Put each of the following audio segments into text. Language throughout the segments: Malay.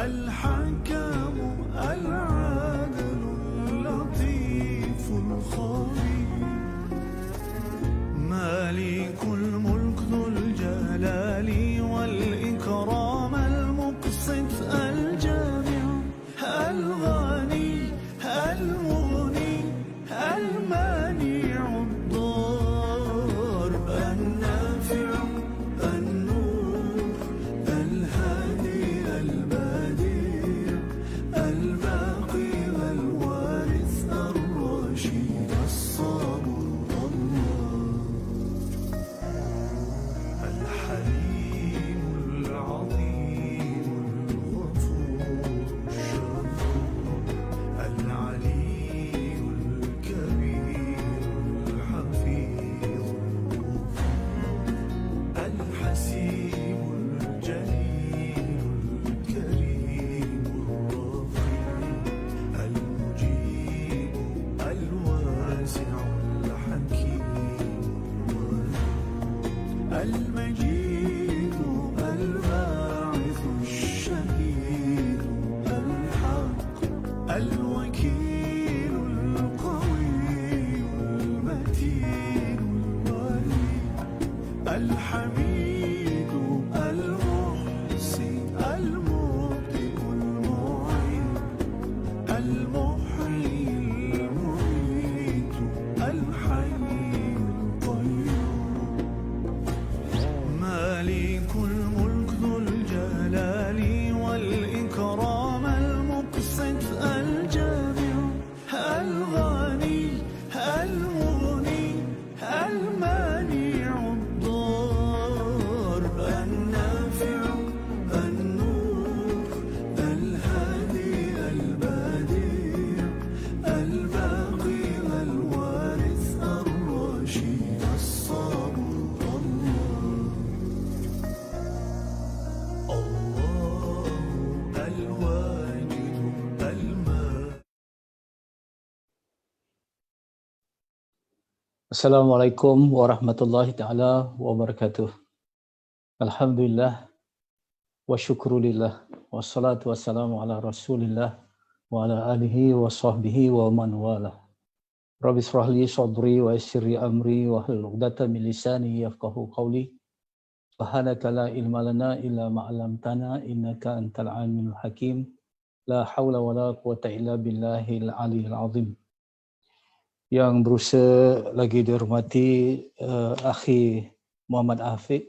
الحكم العادل اللطيف الخبير مالك الملك ذو الجلال والإكرام المقسط الجامع الغني المغني المانع الضار النافع النور الهادي البديع الباقي الوارث الرشيد الصبور الحليم العظيم الغفور الشكور العلي الكبير الحفيظ الحسيب الجليل الكريم الرقيب المجيب الواسع الحكيم المجيد الباعث الشهيد الحق الوكيل القوي المتين الولي الحميد المحصي المبدئ المعين المحيي المميت الحي القيوم مالك الملك ذو الجلال والإكرام المقسط الجامع الغني المغني المانع الضار النافع النور الهادي البديع الباقي الوارث الرشيد الصبور الله الواجد الماجد. Assalamualaikum warahmatullahi taala wabarakatuh. Alhamdulillah wa syukrulillah wassalatu wassalamu ala Rasulillah wa ala alihi wa sahbihi wa man wala. Rabbi israh li sadri wa yassir li amri wa hlul 'uqdatam min lisani yafqahu qawli. Subhanaka la ilma lana illa ma 'allamtana innaka antal alimul hakim. La haula wala quwwata illa billahil aliyil azim. Yang berusaha lagi dihormati Akhi Muhammad Afiq,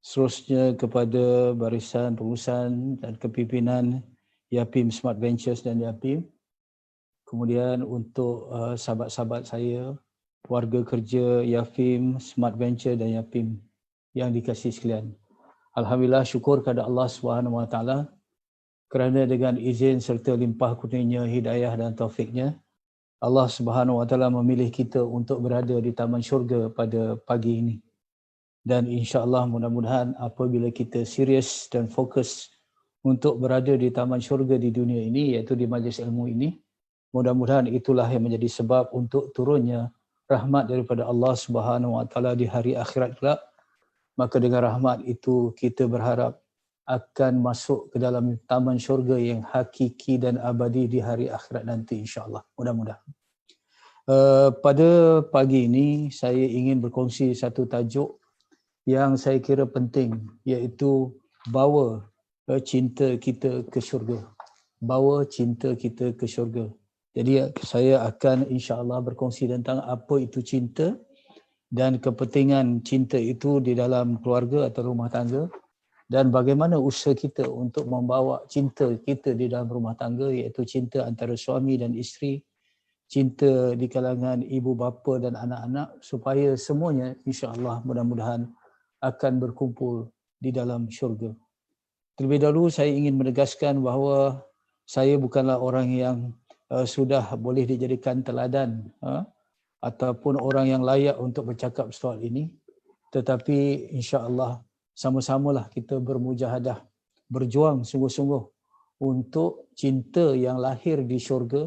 seterusnya kepada barisan pengurusan dan kepimpinan Yapim Smart Ventures dan Yapim, kemudian untuk sahabat-sahabat saya, warga kerja Yapim Smart Venture dan Yapim yang dikasihi sekalian. Alhamdulillah, syukur kepada Allah SWT kerana dengan izin serta limpah kurnianya, hidayah dan taufiknya, Allah Subhanahu Wa Taala memilih kita untuk berada di taman syurga pada pagi ini. Dan insya-Allah mudah-mudahan apabila kita serius dan fokus untuk berada di taman syurga di dunia ini, iaitu di majlis ilmu ini, mudah-mudahan itulah yang menjadi sebab untuk turunnya rahmat daripada Allah Subhanahu Wa Taala di hari akhirat kelak. Maka dengan rahmat itu kita berharap akan masuk ke dalam taman syurga yang hakiki dan abadi di hari akhirat nanti, insya-Allah. Mudah-mudahan. Pada pagi ini saya ingin berkongsi satu tajuk yang saya kira penting, iaitu bawa cinta kita ke syurga. Bawa cinta kita ke syurga. Jadi saya akan insya-Allah berkongsi tentang apa itu cinta dan kepentingan cinta itu di dalam keluarga atau rumah tangga, dan bagaimana usaha kita untuk membawa cinta kita di dalam rumah tangga, iaitu cinta antara suami dan isteri, cinta di kalangan ibu bapa dan anak-anak, supaya semuanya insya-Allah mudah-mudahan akan berkumpul di dalam syurga. Terlebih dahulu saya ingin menegaskan bahawa saya bukanlah orang yang sudah boleh dijadikan teladan ataupun orang yang layak untuk bercakap soal ini, tetapi insya-Allah sama-samalah kita bermujahadah, berjuang sungguh-sungguh untuk cinta yang lahir di syurga,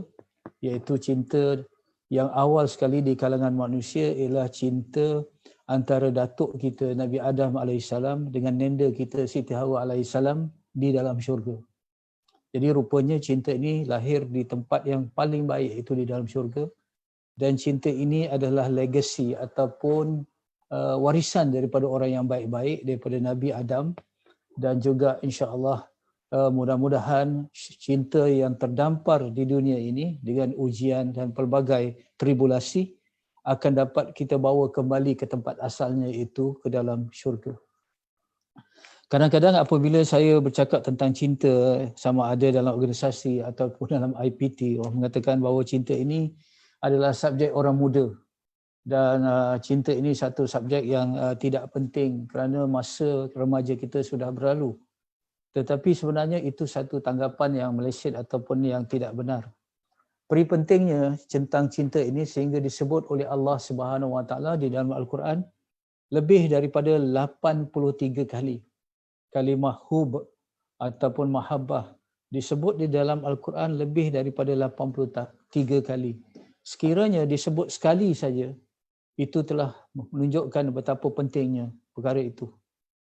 iaitu cinta yang awal sekali di kalangan manusia ialah cinta antara datuk kita Nabi Adam AS dengan nenda kita Siti Hawa AS di dalam syurga. Jadi rupanya cinta ini lahir di tempat yang paling baik, itu di dalam syurga. Dan cinta ini adalah legacy ataupun warisan daripada orang yang baik-baik, daripada Nabi Adam. Dan juga insya-Allah mudah-mudahan cinta yang terdampar di dunia ini dengan ujian dan pelbagai tribulasi akan dapat kita bawa kembali ke tempat asalnya, itu ke dalam syurga. Kadang-kadang apabila saya bercakap tentang cinta, sama ada dalam organisasi ataupun dalam IPT, orang mengatakan bahawa cinta ini adalah subjek orang muda. Dan cinta ini satu subjek yang tidak penting kerana masa remaja kita sudah berlalu. Tetapi sebenarnya itu satu tanggapan yang meleset ataupun yang tidak benar. Peri pentingnya tentang cinta ini sehingga disebut oleh Allah Subhanahu Wa Taala di dalam Al-Quran lebih daripada 83 kali. Kalimah hub ataupun mahabbah disebut di dalam Al-Quran lebih daripada 83 kali. Sekiranya disebut sekali saja, itu telah menunjukkan betapa pentingnya perkara itu.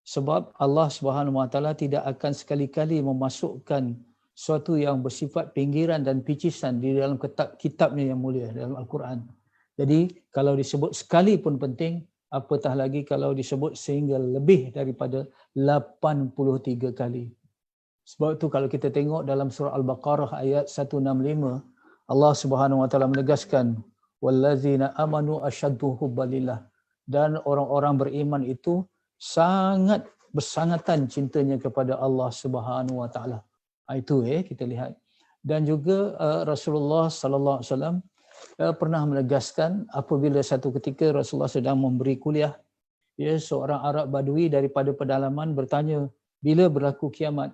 Sebab Allah Subhanahu Wa Taala tidak akan sekali-kali memasukkan sesuatu yang bersifat pinggiran dan picisan di dalam kitabnya yang mulia dalam Al-Quran. Jadi kalau disebut sekali pun penting, apatah lagi kalau disebut sehingga lebih daripada 83 kali. Sebab itu kalau kita tengok dalam surah Al-Baqarah ayat 165, Allah Subhanahu Wa Taala menegaskan wallazina amanu asyaddu hubbalillah, dan orang-orang beriman itu sangat bersangatan cintanya kepada Allah Subhanahu Wa Taala. Itu kita lihat. Dan juga Rasulullah sallallahu alaihi wasallam pernah menegaskan apabila satu ketika Rasulullah sedang memberi kuliah, seorang Arab Badui daripada pedalaman bertanya, bila berlaku kiamat?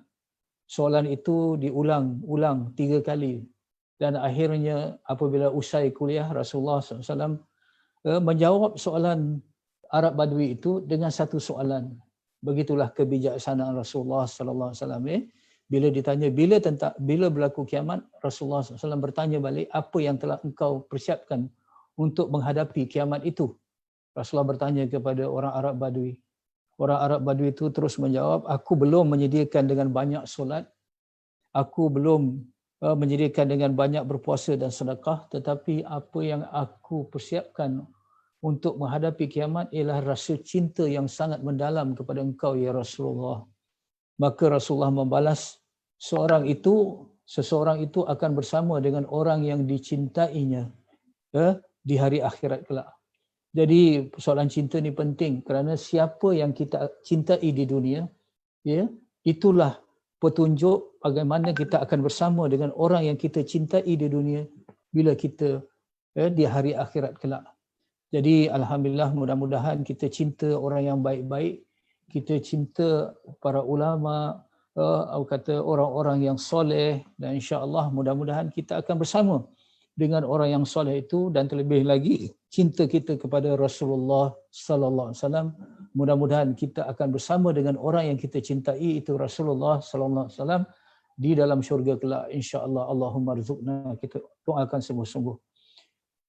Soalan itu diulang-ulang 3 kali. Dan akhirnya apabila usai kuliah, Rasulullah SAW menjawab soalan Arab Badui itu dengan satu soalan. Begitulah kebijaksanaan Rasulullah SAW. Bila ditanya bila berlaku kiamat, Rasulullah SAW bertanya balik, apa yang telah engkau persiapkan untuk menghadapi kiamat itu? Rasulullah bertanya kepada orang Arab Badui. Orang Arab Badui itu terus menjawab, aku belum menyediakan dengan banyak solat, aku belum menyediakan dengan banyak berpuasa dan sedekah, tetapi apa yang aku persiapkan untuk menghadapi kiamat ialah rasa cinta yang sangat mendalam kepada engkau ya Rasulullah. Maka Rasulullah membalas, seseorang itu akan bersama dengan orang yang dicintainya di hari akhirat kelak. Jadi persoalan cinta ni penting kerana siapa yang kita cintai di dunia, itulah petunjuk bagaimana kita akan bersama dengan orang yang kita cintai di dunia bila kita di hari akhirat kelak. Jadi alhamdulillah, mudah-mudahan kita cinta orang yang baik-baik, kita cinta para ulama, orang-orang yang soleh, dan insya-Allah mudah-mudahan kita akan bersama dengan orang yang soleh itu, dan terlebih lagi cinta kita kepada Rasulullah sallallahu alaihi wasallam. Mudah-mudahan kita akan bersama dengan orang yang kita cintai itu Rasulullah sallallahu alaihi wasallam di dalam syurga kelak insya-Allah. Allahumma rzuqna, kita doakan sungguh-sungguh.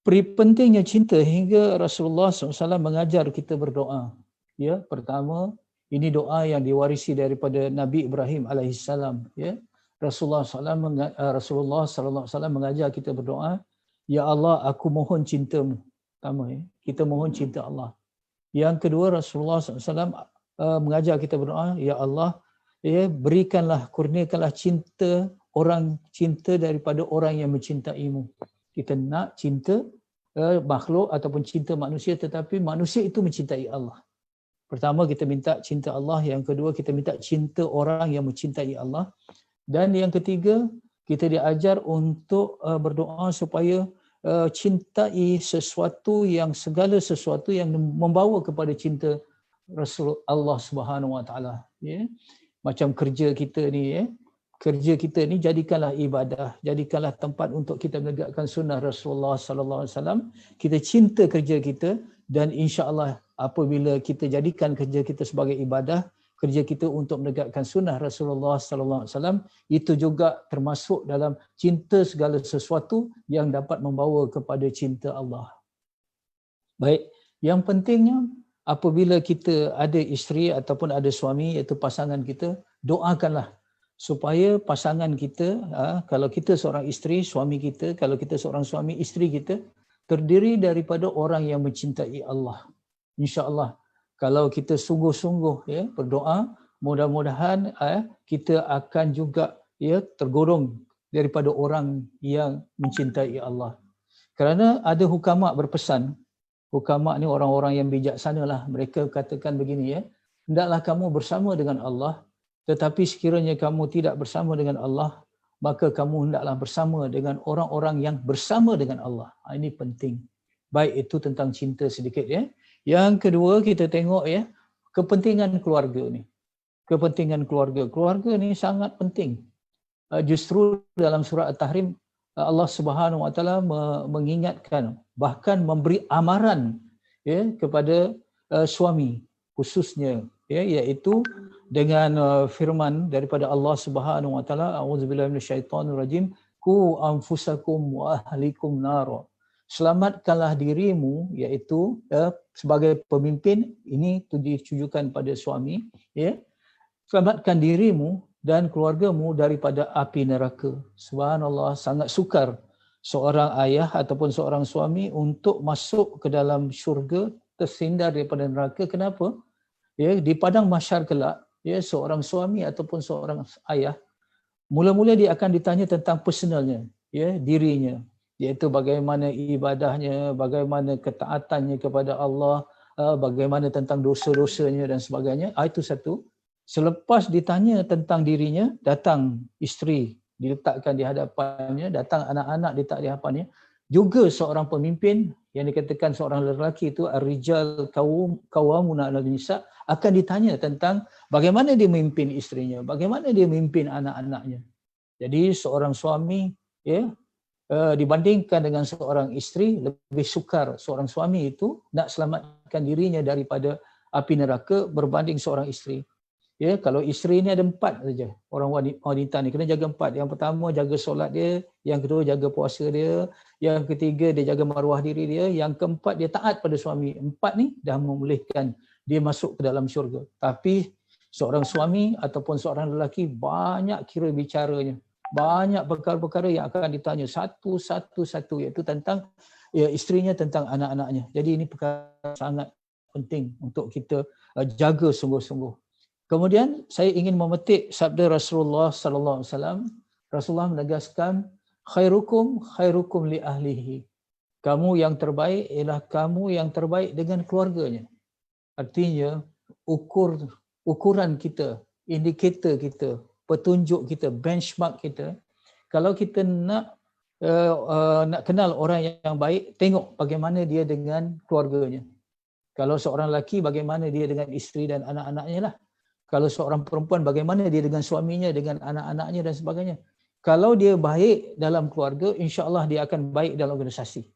Pentingnya cinta hingga Rasulullah SAW mengajar kita berdoa. Pertama, ini doa yang diwarisi daripada Nabi Ibrahim alaihissalam. Rasulullah SAW mengajar kita berdoa, ya Allah, aku mohon cintamu. Pertama, kita mohon cinta Allah. Yang kedua, Rasulullah SAW mengajar kita berdoa, ya Allah, berikanlah, kurniakanlah cinta daripada orang yang mencintaimu. Kita nak cinta makhluk ataupun cinta manusia, tetapi manusia itu mencintai Allah. Pertama, kita minta cinta Allah. Yang kedua, kita minta cinta orang yang mencintai Allah. Dan yang ketiga, kita diajar untuk berdoa supaya cintai segala sesuatu yang membawa kepada cinta Rasul Allah Subhanahu Wa Taala. Macam kerja kita ni, jadikanlah ibadah, jadikanlah tempat untuk kita menegakkan sunnah Rasulullah sallallahu alaihi wasallam. Kita cinta kerja kita, dan insya-Allah apabila kita jadikan kerja kita sebagai ibadah, kerja kita untuk menegakkan sunnah Rasulullah sallallahu alaihi wasallam, itu juga termasuk dalam cinta segala sesuatu yang dapat membawa kepada cinta Allah. Baik, yang pentingnya apabila kita ada isteri ataupun ada suami, iaitu pasangan kita, doakanlah supaya pasangan kita, kalau kita seorang isteri, suami kita, kalau kita seorang suami, isteri kita, terdiri daripada orang yang mencintai Allah. InsyaAllah, kalau kita sungguh-sungguh ya berdoa, mudah-mudahan kita akan juga ya tergolong daripada orang yang mencintai Allah. Kerana ada hukama berpesan, hukama ni orang-orang yang bijaksana lah, mereka katakan begini ya, hendaklah kamu bersama dengan Allah, tetapi sekiranya kamu tidak bersama dengan Allah, maka kamu hendaklah bersama dengan orang-orang yang bersama dengan Allah. Ini penting. Baik, itu tentang cinta sedikit ya. Yang kedua, kita tengok ya, kepentingan keluarga ni. Kepentingan keluarga. Keluarga ni sangat penting. Justru dalam surah At-Tahrim, Allah Subhanahu Wa Taala mengingatkan, bahkan memberi amaran ya kepada suami khususnya ya, iaitu dengan firman daripada Allah Subhanahu Wa Taala, a'udzubillahi minasyaitonirrajim, qu anfusakum wa ahlikum nar. Selamatkanlah dirimu, iaitu sebagai pemimpin, ini ditujukan pada suami ya. Selamatkan dirimu dan keluargamu daripada api neraka. Subhanallah, sangat sukar seorang ayah ataupun seorang suami untuk masuk ke dalam syurga, terhindar daripada neraka. Kenapa? Ya, di padang mahsyar kelak, ya, seorang suami ataupun seorang ayah, mula-mula dia akan ditanya tentang personalnya, ya, dirinya, iaitu bagaimana ibadahnya, bagaimana ketaatannya kepada Allah, bagaimana tentang dosa-dosanya dan sebagainya. Itu satu. Selepas ditanya tentang dirinya, datang isteri diletakkan di hadapannya, datang anak-anak diletak di hadapannya. Juga seorang pemimpin yang dikatakan seorang lelaki itu ar-rijal qawwamuna 'alan nisa, akan ditanya tentang bagaimana dia memimpin isterinya, bagaimana dia memimpin anak-anaknya. Jadi seorang suami ya, dibandingkan dengan seorang isteri, lebih sukar seorang suami itu nak selamatkan dirinya daripada api neraka berbanding seorang isteri. Ya, kalau isteri ni ada 4 saja. Orang wanita ni kena jaga 4. Yang pertama jaga solat dia, yang kedua jaga puasa dia, yang ketiga dia jaga maruah diri dia, yang keempat dia taat pada suami. 4 ni dah membolehkan dia masuk ke dalam syurga. Tapi seorang suami ataupun seorang lelaki banyak kira bicaranya. Banyak perkara-perkara yang akan ditanya satu, iaitu tentang ya, isterinya, tentang anak-anaknya. Jadi ini perkara sangat penting untuk kita jaga sungguh-sungguh. Kemudian saya ingin memetik sabda Rasulullah sallallahu alaihi wasallam. Rasulullah menegaskan, khairukum li ahlihi. Kamu yang terbaik ialah kamu yang terbaik dengan keluarganya. Artinya ukuran kita, indikator kita, petunjuk kita, benchmark kita, kalau kita nak kenal orang yang baik, tengok bagaimana dia dengan keluarganya. Kalau seorang lelaki, bagaimana dia dengan isteri dan anak-anaknya lah. Kalau seorang perempuan, bagaimana dia dengan suaminya, dengan anak-anaknya dan sebagainya. Kalau dia baik dalam keluarga, insya-Allah dia akan baik dalam organisasi.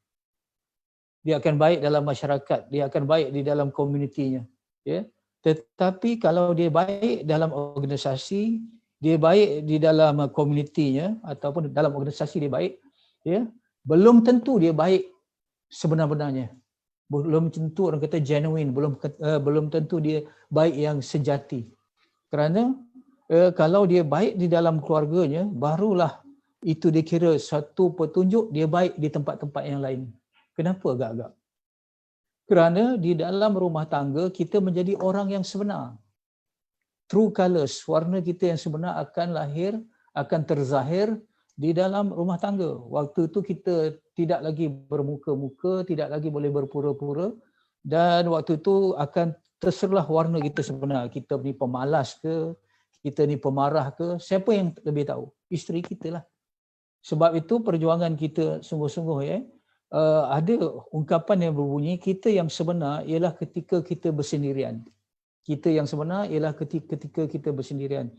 Dia akan baik dalam masyarakat, dia akan baik di dalam komunitinya, ya. Tetapi kalau dia baik dalam organisasi, dia baik di dalam komunitinya ataupun dalam organisasi dia baik, ya, belum tentu dia baik sebenar-benarnya. Belum tentu orang kata genuine, belum tentu dia baik yang sejati. Kerana kalau dia baik di dalam keluarganya, barulah itu dikira satu petunjuk dia baik di tempat-tempat yang lain. Kenapa agak-agak? Kerana di dalam rumah tangga kita menjadi orang yang sebenar. True colours, warna kita yang sebenar akan lahir, akan terzahir di dalam rumah tangga. Waktu itu kita tidak lagi bermuka-muka, tidak lagi boleh berpura-pura, dan waktu itu akan terserlah warna kita sebenar. Kita ni pemalas ke, kita ni pemarah ke, siapa yang lebih tahu? Isteri kita lah. Sebab itu perjuangan kita sungguh-sungguh ya. Ada ungkapan yang berbunyi, kita yang sebenar ialah ketika kita bersendirian. Kita yang sebenar ialah ketika kita bersendirian.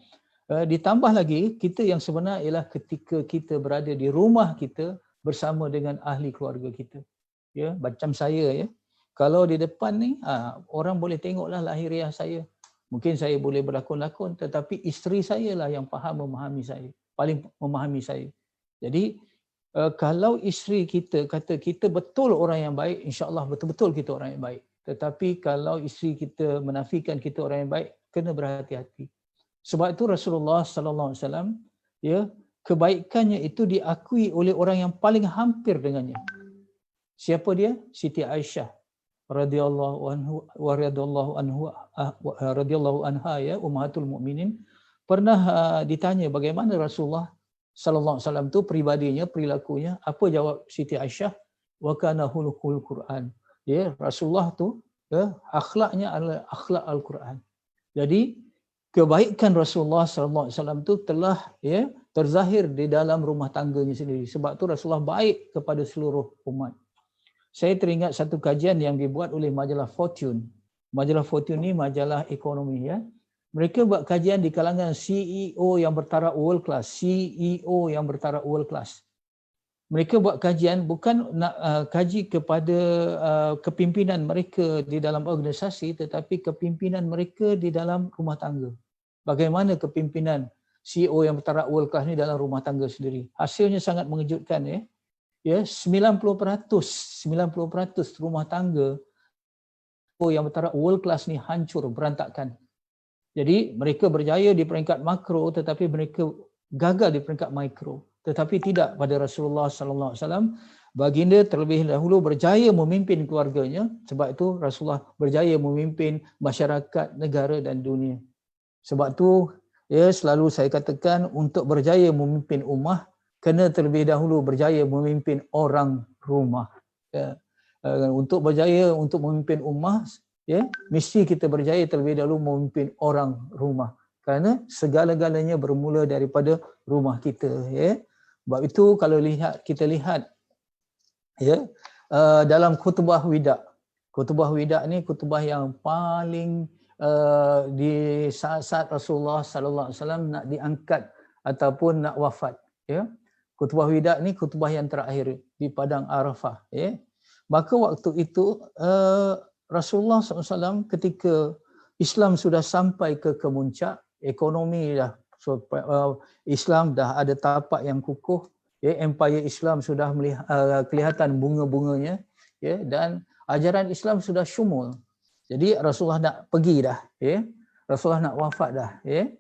Ditambah lagi, kita yang sebenar ialah ketika kita berada di rumah kita bersama dengan ahli keluarga kita. Ya, macam saya ya. Kalau di depan ni, orang boleh tengoklah lahiriah saya. Mungkin saya boleh berlakon-lakon, tetapi isteri saya lah yang faham memahami saya, paling memahami saya. Jadi, kalau isteri kita kata kita betul orang yang baik, insya-Allah betul-betul kita orang yang baik. Tetapi kalau isteri kita menafikan kita orang yang baik, kena berhati-hati. Sebab itu Rasulullah sallallahu alaihi wasallam, ya, kebaikannya itu diakui oleh orang yang paling hampir dengannya. Siapa dia? Siti Aisyah radhiyallahu anhu wa radhiyallahu anha, ya, ummahatul mukminin, pernah ditanya bagaimana Rasulullah sallallahu alaihi wasallam tu pribadinya, perilakunya. Apa jawab Siti Aisyah? Wa kana khuluqul Quran. Ya, Rasulullah tu, ya, akhlaknya adalah akhlak Al-Quran. Jadi kebaikan Rasulullah sallallahu alaihi wasallam tu telah, ya, terzahir di dalam rumah tangganya sendiri. Sebab tu Rasulullah baik kepada seluruh umat. Saya teringat satu kajian yang dibuat oleh majalah Fortune. Majalah Fortune ni majalah ekonomi, ya. Mereka buat kajian di kalangan CEO yang bertaraf world class, CEO yang bertaraf world class. Mereka buat kajian bukan nak kaji kepada kepimpinan mereka di dalam organisasi, tetapi kepimpinan mereka di dalam rumah tangga. Bagaimana kepimpinan CEO yang bertaraf world class ni dalam rumah tangga sendiri. Hasilnya sangat mengejutkan, ya. Ya, 90% rumah tangga yang bertaraf world class ni hancur, berantakan. Jadi mereka berjaya di peringkat makro tetapi mereka gagal di peringkat mikro. Tetapi tidak pada Rasulullah sallallahu alaihi wasallam. Baginda terlebih dahulu berjaya memimpin keluarganya, sebab itu Rasulullah berjaya memimpin masyarakat, negara dan dunia. Sebab tu, ya, selalu saya katakan untuk berjaya memimpin ummah kena terlebih dahulu berjaya memimpin orang rumah. Ya. Untuk berjaya untuk memimpin ummah, ya, mesti kita berjaya terlebih dahulu memimpin orang rumah. Kerana segala-galanya bermula daripada rumah kita, ya. Sebab itu kalau kita lihat, ya, dalam khutbah wida. Khutbah wida ni khutbah yang paling di saat Rasulullah sallallahu alaihi wasallam nak diangkat ataupun nak wafat, ya. Khutbah wida ni khutbah yang terakhir di padang Arafah, ya. Maka waktu itu Rasulullah SAW ketika Islam sudah sampai ke kemuncak, ekonomi dah, Islam dah ada tapak yang kukuh, ya, empire Islam sudah kelihatan bunga-bunganya, ya, dan ajaran Islam sudah syumul. Jadi Rasulullah nak pergi dah, ya. Rasulullah nak wafat dah, ya.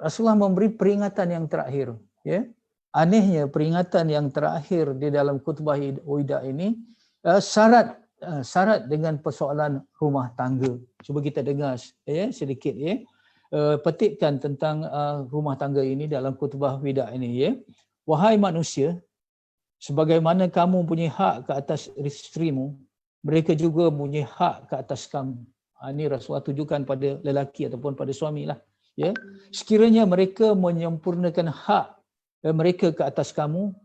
Rasulullah memberi peringatan yang terakhir, ya. Anehnya peringatan yang terakhir di dalam khutbah wida ini syarat dengan persoalan rumah tangga. Cuba kita dengar, ya, sedikit, ya, petikkan tentang rumah tangga ini dalam khutbah wida ini, ya. Wahai manusia, sebagaimana kamu punya hak ke atas isterimu, mereka juga punya hak ke atas kamu. Ini Rasulullah tujukan pada lelaki ataupun pada suami lah, ya. Sekiranya mereka menyempurnakan hak mereka ke atas kamu,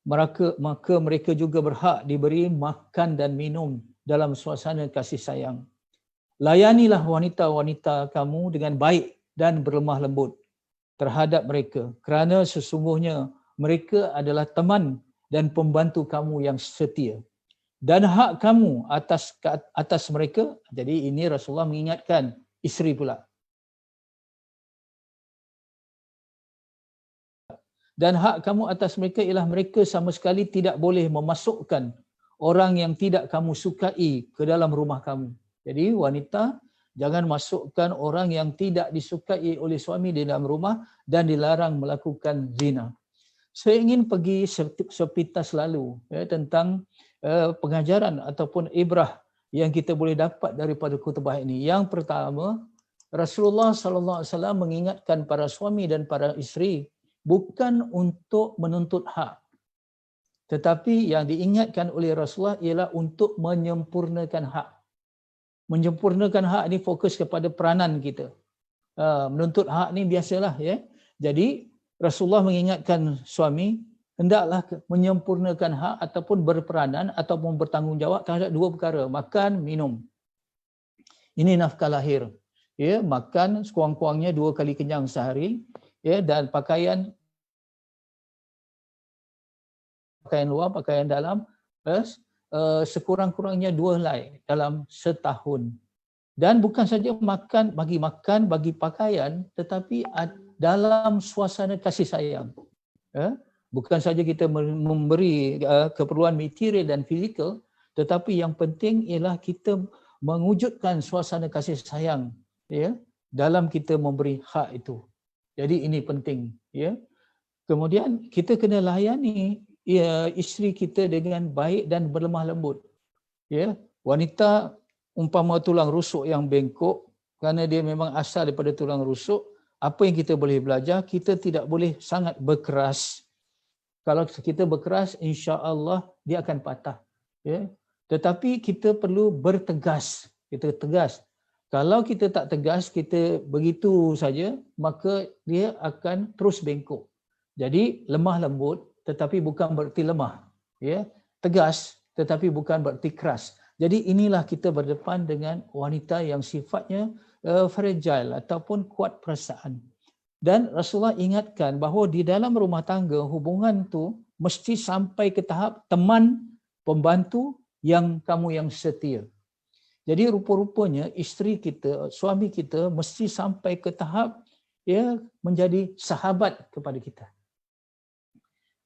maka mereka juga berhak diberi makan dan minum dalam suasana kasih sayang. Layanilah wanita-wanita kamu dengan baik dan berlemah lembut terhadap mereka, kerana sesungguhnya mereka adalah teman dan pembantu kamu yang setia. Dan hak kamu atas mereka, jadi ini Rasulullah mengingatkan isteri pula. Dan hak kamu atas mereka ialah mereka sama sekali tidak boleh memasukkan orang yang tidak kamu sukai ke dalam rumah kamu. Jadi wanita jangan masukkan orang yang tidak disukai oleh suami di dalam rumah dan dilarang melakukan zina. Saya ingin pergi sepintas lalu, ya, tentang pengajaran ataupun ibrah yang kita boleh dapat daripada khutbah ini. Yang pertama, Rasulullah sallallahu alaihi wasallam mengingatkan para suami dan para isteri bukan untuk menuntut hak, tetapi yang diingatkan oleh Rasulullah ialah untuk menyempurnakan hak. Menyempurnakan hak ni fokus kepada peranan kita. Menuntut hak ni biasalah, ya. Jadi Rasulullah mengingatkan suami hendaklah menyempurnakan hak ataupun berperanan ataupun bertanggungjawab terhadap dua perkara, makan, minum. Ini nafkah lahir, ya, makan sekurang-kurangnya 2 kali kenyang sehari, ya, dan pakaian luar, pakaian dalam, sekurang-kurangnya 2 helai dalam setahun. Dan bukan saja bagi makan, bagi pakaian, tetapi dalam suasana kasih sayang. Bukan saja kita memberi keperluan material dan fizikal, tetapi yang penting ialah kita mewujudkan suasana kasih sayang, ya, dalam kita memberi hak itu. Jadi ini penting, ya. Kemudian kita kena layani isteri kita dengan baik dan berlemah lembut. Ya, wanita umpama tulang rusuk yang bengkok, kerana dia memang asal daripada tulang rusuk, apa yang kita boleh belajar, kita tidak boleh sangat berkeras. Kalau kita berkeras, insya-Allah dia akan patah. Ya. Tetapi kita perlu bertegas. Kita tegas. Kalau kita tak tegas, kita begitu saja, maka dia akan terus bengkok. Jadi lemah lembut, tetapi bukan berarti lemah. Ya. Tegas, tetapi bukan berarti keras. Jadi inilah kita berdepan dengan wanita yang sifatnya fragile ataupun kuat perasaan. Dan Rasulullah ingatkan bahawa di dalam rumah tangga hubungan tu mesti sampai ke tahap teman, pembantu yang kamu yang setia. Jadi rupa-rupanya isteri kita, suami kita mesti sampai ke tahap ya menjadi sahabat kepada kita.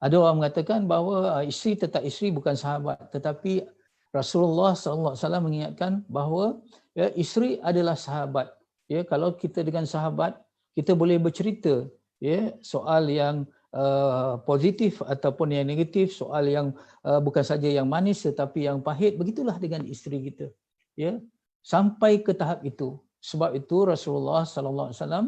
Ada orang mengatakan bahawa isteri tetap isteri bukan sahabat, tetapi Rasulullah sallallahu alaihi wasallam mengingatkan bahawa ya, isteri adalah sahabat. Ya, kalau kita dengan sahabat kita boleh bercerita ya soal yang positif ataupun yang negatif, soal yang bukan saja yang manis tetapi yang pahit, begitulah dengan isteri kita. Ya, sampai ke tahap itu. Sebab itu Rasulullah sallallahu alaihi wasallam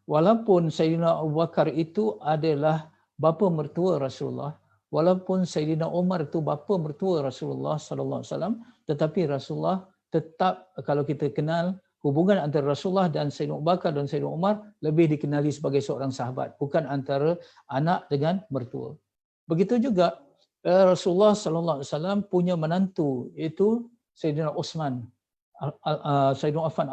walaupun Sayyidina Abu Bakar itu adalah bapa mertua Rasulullah, walaupun Sayyidina Umar itu bapa mertua Rasulullah sallallahu alaihi wasallam, tetapi Rasulullah tetap, kalau kita kenal hubungan antara Rasulullah dan Sayyidina Abu Bakar dan Sayyidina Umar lebih dikenali sebagai seorang sahabat, bukan antara anak dengan mertua. Begitu juga Rasulullah sallallahu alaihi wasallam punya menantu, iaitu Sayyidina Utsman, Sayyidina Affan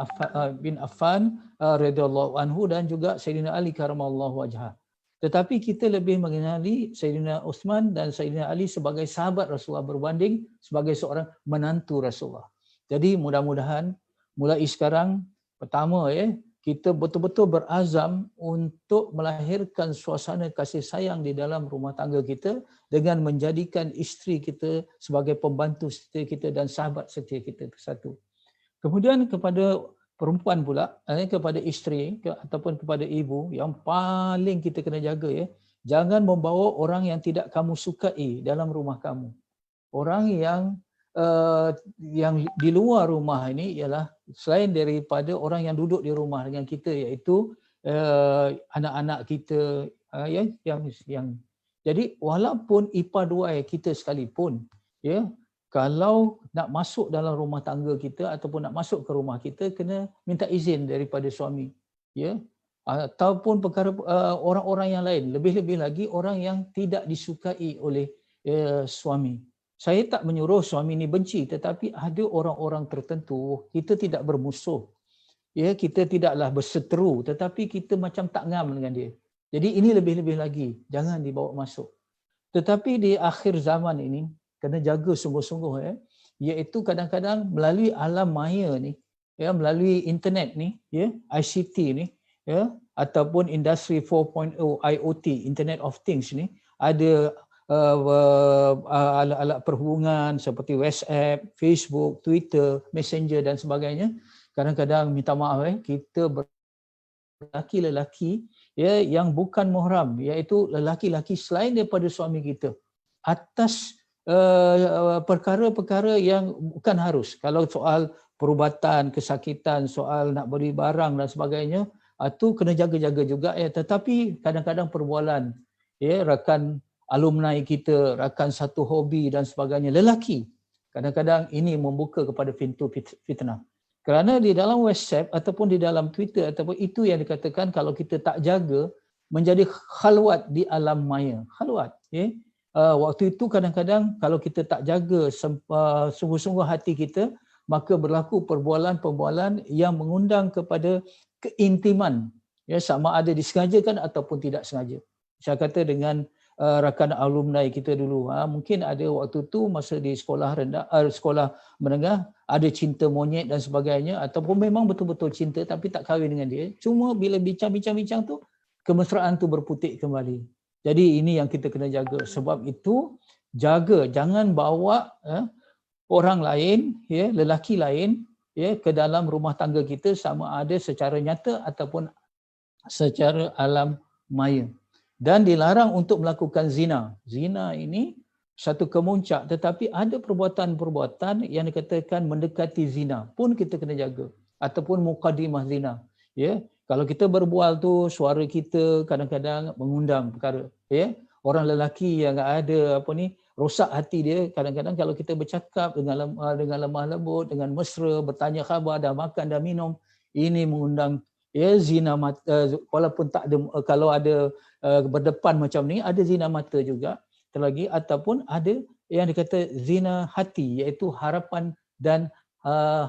bin Affan radhiyallahu anhu, dan juga Sayyidina Ali karamallahu wajhah. Tetapi kita lebih mengenali Sayyidina Utsman dan Sayyidina Ali sebagai sahabat Rasulullah berbanding sebagai seorang menantu Rasulullah. Jadi mudah-mudahan mulai sekarang, pertama kita betul-betul berazam untuk melahirkan suasana kasih sayang di dalam rumah tangga kita dengan menjadikan isteri kita sebagai pembantu setia kita dan sahabat setia kita itu satu. Kemudian kepada perempuan pula, kepada isteri ataupun kepada ibu, yang paling kita kena jaga jangan membawa orang yang tidak kamu sukai dalam rumah kamu. Orang yang di luar rumah ini ialah selain daripada orang yang duduk di rumah dengan kita, iaitu anak-anak kita yang jadi walaupun ipar dua kita sekalipun, kalau nak masuk dalam rumah tangga kita ataupun nak masuk ke rumah kita, kena minta izin daripada suami, ataupun perkara orang-orang yang lain, lebih-lebih lagi orang yang tidak disukai oleh suami. Saya tak menyuruh suami ni benci, tetapi ada orang-orang tertentu kita tidak bermusuh. Kita tidaklah berseteru, tetapi kita macam tak ngam dengan dia. Jadi ini lebih-lebih lagi, jangan dibawa masuk. Tetapi di akhir zaman ini kena jaga sungguh-sungguh iaitu kadang-kadang melalui alam maya ni, melalui internet ni, ICT ni, ataupun industri 4.0 IoT, Internet of Things ni, ada alat-alat perhubungan seperti WhatsApp, Facebook, Twitter, Messenger dan sebagainya. Kadang-kadang minta maaf kita lelaki yang bukan muhram, iaitu lelaki-lelaki selain daripada suami kita, atas perkara-perkara yang bukan harus. Kalau soal perubatan, kesakitan, soal nak beli barang dan sebagainya, itu kena jaga-jaga juga. Tetapi kadang-kadang perbualan rakan alumni kita, rakan satu hobi dan sebagainya, lelaki, kadang-kadang ini membuka kepada pintu fitnah. Kerana di dalam WhatsApp ataupun di dalam Twitter ataupun itu yang dikatakan kalau kita tak jaga menjadi khalwat di alam maya. Khalwat. Waktu itu kadang-kadang kalau kita tak jaga sungguh-sungguh hati kita, maka berlaku perbualan-perbualan yang mengundang kepada keintiman. Sama ada disengajakan ataupun tidak sengaja. Saya kata dengan rakan alumni kita dulu, mungkin ada waktu tu masa di sekolah rendah, sekolah menengah, ada cinta monyet dan sebagainya, ataupun memang betul-betul cinta tapi tak kahwin dengan dia. Cuma bila bincang-bincang tu, kemesraan tu berputik kembali. Jadi ini yang kita kena jaga. Sebab itu jaga, jangan bawa orang lain, lelaki lain ya ke dalam rumah tangga kita, sama ada secara nyata ataupun secara alam maya. Dan dilarang untuk melakukan zina. Zina ini satu kemuncak, tetapi ada perbuatan-perbuatan yang dikatakan mendekati zina pun kita kena jaga, ataupun mukadimah zina. Ya, kalau kita berbual tu suara kita kadang-kadang mengundang perkara, ya. Orang lelaki yang ada rosak hati dia, kadang-kadang kalau kita bercakap dengan lemah lembut, dengan mesra, bertanya khabar, dah makan, dah minum, ini mengundang zina mata. Walaupun tak ada, kalau ada berdepan macam ni, ada zina mata juga terlagi, ataupun ada yang dikata zina hati, iaitu harapan dan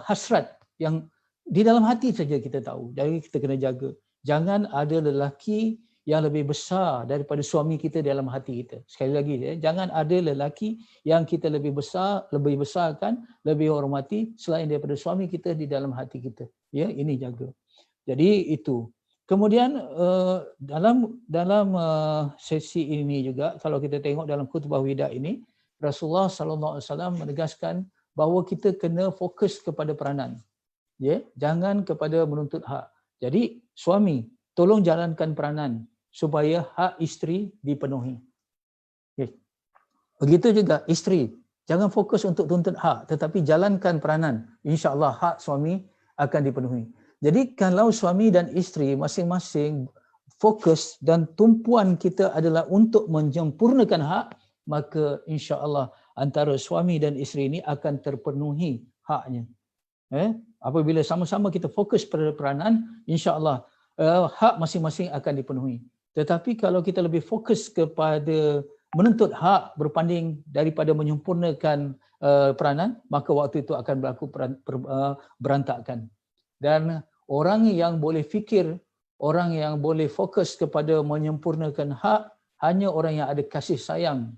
hasrat yang di dalam hati saja kita tahu. Jadi kita kena jaga. Jangan ada lelaki yang lebih besar daripada suami kita dalam hati kita. Sekali lagi, jangan ada lelaki yang kita lebih besarkan, lebih hormati selain daripada suami kita di dalam hati kita. Ya, ini jaga. Jadi itu. Kemudian dalam sesi ini juga, kalau kita tengok dalam khutbah wida ini, Rasulullah SAW menegaskan bahawa kita kena fokus kepada peranan. Ya, jangan kepada menuntut hak. Jadi suami, tolong jalankan peranan supaya hak isteri dipenuhi. Okay. Begitu juga isteri, jangan fokus untuk tuntut hak, tetapi jalankan peranan. InsyaAllah hak suami akan dipenuhi. Jadi kalau suami dan isteri masing-masing fokus dan tumpuan kita adalah untuk menyempurnakan hak, maka insya-Allah antara suami dan isteri ini akan terpenuhi haknya. Apabila sama-sama kita fokus pada peranan, insya-Allah hak masing-masing akan dipenuhi. Tetapi kalau kita lebih fokus kepada menuntut hak berbanding daripada menyempurnakan peranan, maka waktu itu akan berlaku berantakan. Dan orang yang boleh fikir, orang yang boleh fokus kepada menyempurnakan hak, hanya orang yang ada kasih sayang.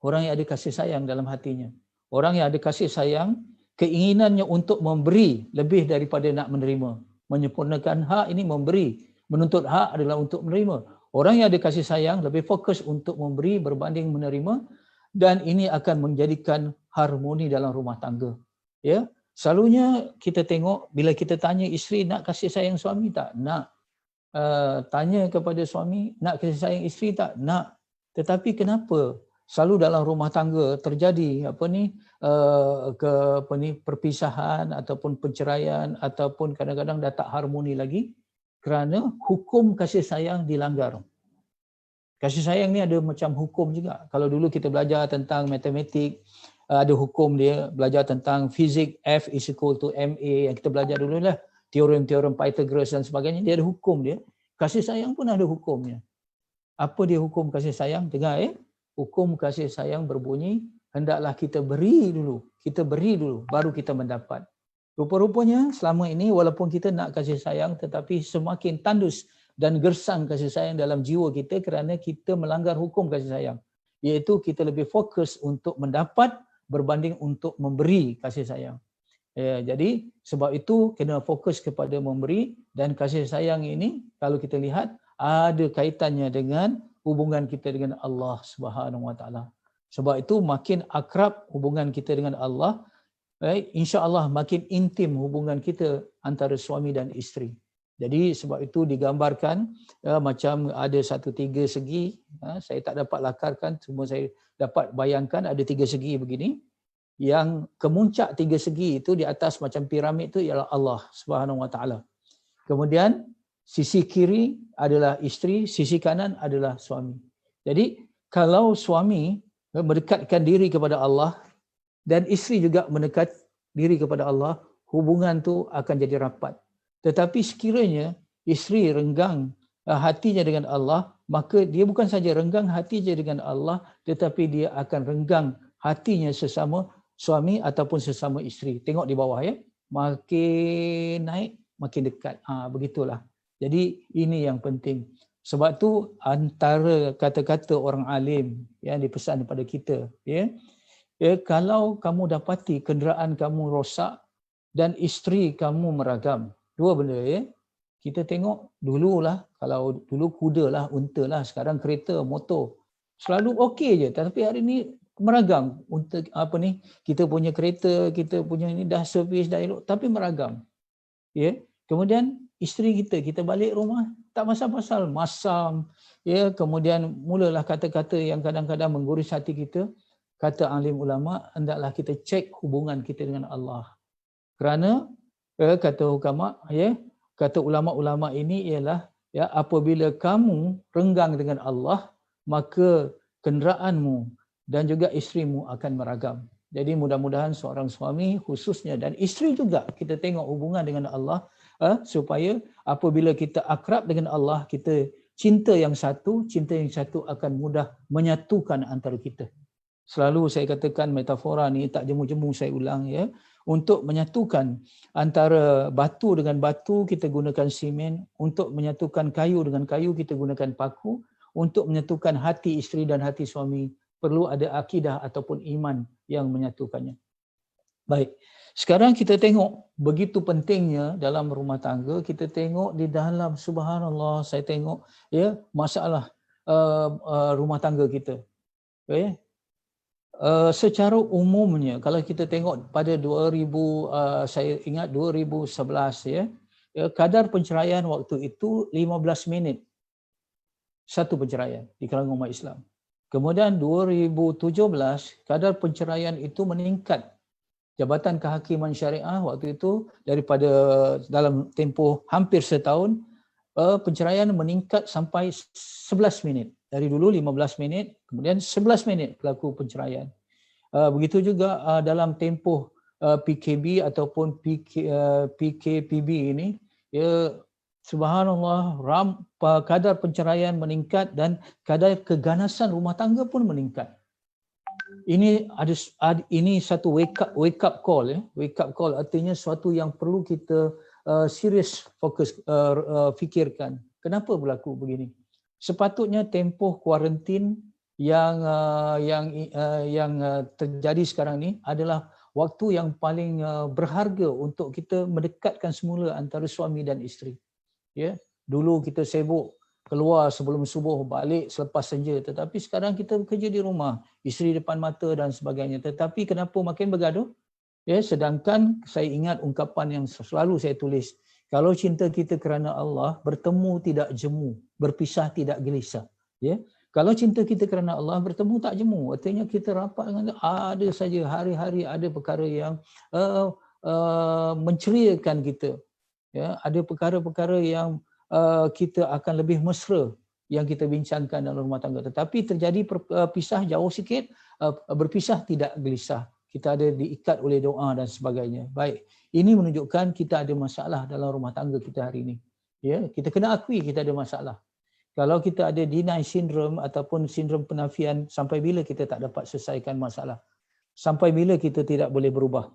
Orang yang ada kasih sayang dalam hatinya. Orang yang ada kasih sayang, keinginannya untuk memberi lebih daripada nak menerima. Menyempurnakan hak ini memberi, menuntut hak adalah untuk menerima. Orang yang ada kasih sayang lebih fokus untuk memberi berbanding menerima, dan ini akan menjadikan harmoni dalam rumah tangga. Ya, selalunya kita tengok bila kita tanya isteri nak kasih sayang suami tak? Nak. Tanya kepada suami nak kasih sayang isteri tak? Nak. Tetapi kenapa selalu dalam rumah tangga terjadi perpisahan ataupun perceraian, ataupun kadang-kadang dah tak harmoni lagi kerana hukum kasih sayang dilanggar. Kasih sayang ni ada macam hukum juga. Kalau dulu kita belajar tentang matematik, ada hukum dia, belajar tentang fizik, F is equal to MA, yang kita belajar dulu lah, teorem-teorem Pythagoras dan sebagainya, dia ada hukum dia. Kasih sayang pun ada hukumnya. Apa dia hukum kasih sayang? Dengar hukum kasih sayang berbunyi, hendaklah kita beri dulu, baru kita mendapat. Rupa-rupanya selama ini walaupun kita nak kasih sayang, tetapi semakin tandus dan gersang kasih sayang dalam jiwa kita kerana kita melanggar hukum kasih sayang. Iaitu kita lebih fokus untuk mendapat berbanding untuk memberi kasih sayang. Jadi sebab itu kena fokus kepada memberi, dan kasih sayang ini kalau kita lihat ada kaitannya dengan hubungan kita dengan Allah Subhanahu Wa Taala. Sebab itu makin akrab hubungan kita dengan Allah, insya-Allah makin intim hubungan kita antara suami dan isteri. Jadi sebab itu digambarkan macam ada 1-3 segi. Saya tak dapat lakarkan, cuma saya dapat bayangkan ada 3 segi begini. Yang kemuncak 3 segi itu di atas macam piramid itu ialah Allah Subhanahu Wa Taala. Kemudian sisi kiri adalah isteri, sisi kanan adalah suami. Jadi kalau suami mendekatkan diri kepada Allah dan isteri juga mendekat diri kepada Allah, hubungan tu akan jadi rapat. Tetapi sekiranya isteri renggang hatinya dengan Allah, maka dia bukan saja renggang hatinya dengan Allah, tetapi dia akan renggang hatinya sesama suami ataupun sesama isteri. Tengok di bawah makin naik makin dekat. Begitulah. Jadi ini yang penting. Sebab tu antara kata-kata orang alim yang dipesan kepada kita, kalau kamu dapati kenderaan kamu rosak dan isteri kamu meragam, dua benda kita tengok dululah, kalau dulu kuda lah, unta lah, sekarang kereta, motor. Selalu okey je, tapi hari ni meragam untuk apa ni, kita punya kereta, kita punya ni dah servis dah elok tapi meragam. Ya. Kemudian isteri kita balik rumah tak pasal-pasal masam, ya, kemudian mulalah kata-kata yang kadang-kadang menggurus hati kita. Kata alim ulama, hendaklah kita cek hubungan kita dengan Allah. Kerana kata ulama, ya, kata ulama-ulama ini ialah, ya, apabila kamu renggang dengan Allah, maka kenderaanmu dan juga isterimu akan meragam. Jadi mudah-mudahan seorang suami khususnya dan isteri juga kita tengok hubungan dengan Allah, supaya apabila kita akrab dengan Allah, kita cinta yang satu akan mudah menyatukan antara kita. Selalu saya katakan metafora ni tak jemu-jemu saya ulang, ya. Untuk menyatukan antara batu dengan batu kita gunakan simen, untuk menyatukan kayu dengan kayu kita gunakan paku, untuk menyatukan hati isteri dan hati suami perlu ada akidah ataupun iman yang menyatukannya. Baik. Sekarang kita tengok begitu pentingnya dalam rumah tangga, kita tengok di dalam, subhanallah, saya tengok, ya, masalah rumah tangga kita. Okay. Secara umumnya kalau kita tengok pada 2000, saya ingat 2011, ya, kadar penceraian waktu itu 15 minit satu penceraian di kalangan umat Islam. Kemudian 2017 kadar penceraian itu meningkat. Jabatan Kehakiman Syariah waktu itu daripada dalam tempoh hampir setahun, penceraian meningkat sampai 11 minit. Dari dulu 15 minit, kemudian 11 minit berlaku penceraian. Begitu juga dalam tempoh PKB ataupun PKPB ini, ya, subhanallah, kadar penceraian meningkat dan kadar keganasan rumah tangga pun meningkat. Ini satu wake up call, ya. Wake up call artinya suatu yang perlu kita serius fokus fikirkan. Kenapa berlaku begini? Sepatutnya tempoh kuarantin yang terjadi sekarang ni adalah waktu yang paling berharga untuk kita mendekatkan semula antara suami dan isteri. Ya, dulu kita sibuk keluar sebelum subuh, balik selepas senja, tetapi sekarang kita bekerja di rumah, isteri depan mata dan sebagainya. Tetapi kenapa makin bergaduh? Ya, sedangkan saya ingat ungkapan yang selalu saya tulis, kalau cinta kita kerana Allah, bertemu tidak jemu, berpisah tidak gelisah. Ya, kalau cinta kita kerana Allah, bertemu tak jemu, artinya kita rapat dengan ada saja hari-hari ada perkara yang menceriakan kita. Ya, ada perkara-perkara yang kita akan lebih mesra yang kita bincangkan dalam rumah tangga. Tetapi terjadi pisah jauh sikit, berpisah tidak gelisah. Kita ada diikat oleh doa dan sebagainya. Baik, ini menunjukkan kita ada masalah dalam rumah tangga kita hari ini. Ya, kita kena akui kita ada masalah. Kalau kita ada deny syndrome ataupun sindrom penafian, sampai bila kita tak dapat selesaikan masalah? Sampai bila kita tidak boleh berubah?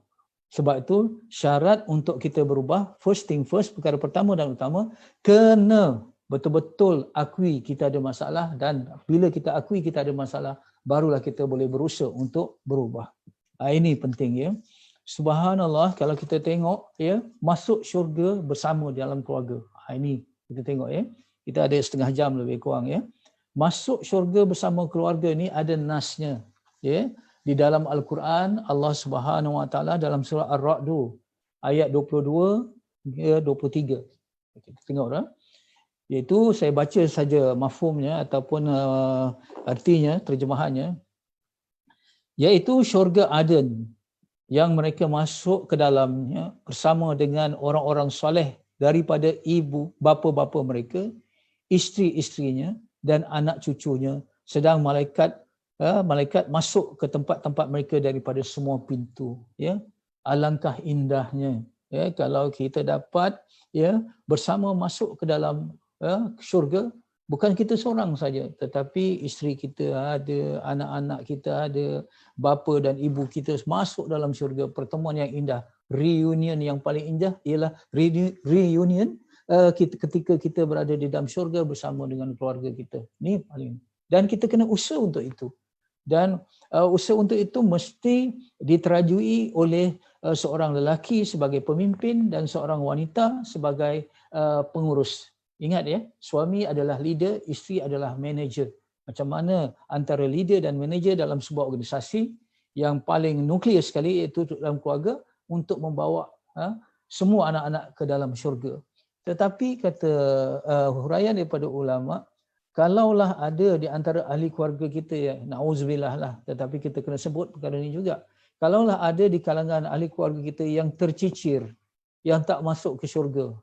Sebab itu syarat untuk kita berubah, first thing first, perkara pertama dan utama, kena betul-betul akui kita ada masalah, dan bila kita akui kita ada masalah, barulah kita boleh berusaha untuk berubah. Ini penting, ya. Subhanallah, kalau kita tengok, ya, masuk syurga bersama dalam keluarga. Ini kita tengok, ya. Kita ada setengah jam lebih kurang, ya. Masuk syurga bersama keluarga ni ada nasnya, ya. Di dalam Al-Quran, Allah Subhanahu Wa Taala dalam surah Ar-Ra'd ayat 22 hingga 23. Kita tengok dah. Iaitu saya baca saja mafhumnya ataupun artinya, terjemahannya. Iaitu syurga Aden yang mereka masuk ke dalamnya bersama dengan orang-orang soleh daripada ibu bapa-bapa mereka, isteri-isterinya dan anak cucunya, sedang malaikat masuk ke tempat-tempat mereka daripada semua pintu. Ya, alangkah indahnya, ya, kalau kita dapat, ya, bersama masuk ke dalam syurga. Bukan kita seorang saja, tetapi isteri kita ada, anak-anak kita ada, bapa dan ibu kita masuk dalam syurga. Pertemuan yang indah, reunion yang paling indah ialah reunion ketika kita berada di dalam syurga bersama dengan keluarga kita. Ini paling, dan kita kena usaha untuk itu. Dan usaha untuk itu mesti diterajui oleh seorang lelaki sebagai pemimpin dan seorang wanita sebagai pengurus. Ingat, ya, suami adalah leader, isteri adalah manager. Macam mana antara leader dan manager dalam sebuah organisasi yang paling nuklear sekali iaitu dalam keluarga untuk membawa semua anak-anak ke dalam syurga. Tetapi kata huraian daripada ulama, kalaulah ada di antara ahli keluarga kita yang na'udzubillah lah, tetapi kita kena sebut perkara ini juga. Kalaulah ada di kalangan ahli keluarga kita yang tercicir, yang tak masuk ke syurga,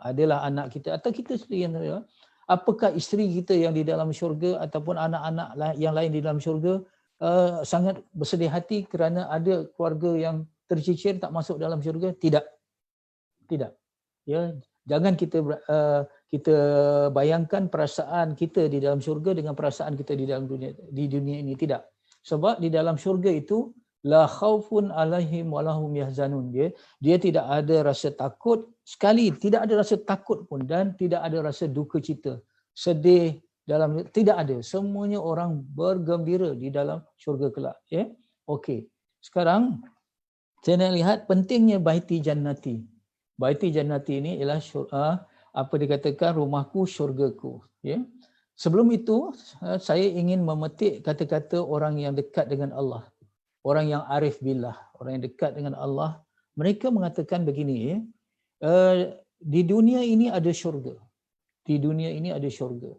adalah anak kita atau kita sendiri yang apakah isteri kita yang di dalam syurga ataupun anak-anak yang lain di dalam syurga sangat bersedih hati kerana ada keluarga yang tercicir tak masuk dalam syurga? Tidak. Ya, jangan kita bayangkan perasaan kita di dalam syurga dengan perasaan kita di dalam dunia ini. Tidak. Sebab di dalam syurga itu la khaufun alaihim walahum yahzanun. Dia tidak ada rasa takut sekali, tidak ada rasa takut pun, dan tidak ada rasa duka cita, sedih tidak ada. Semuanya orang bergembira di dalam syurga kelak. Ya. Okey. Sekarang saya nak lihat pentingnya baiti jannati. Baiti jannati ini ialah apa dikatakan rumahku syurgaku. Ya. Sebelum itu saya ingin memetik kata-kata orang yang dekat dengan Allah. Orang yang arif billah, orang yang dekat dengan Allah, mereka mengatakan begini, di dunia ini ada syurga. Di dunia ini ada syurga.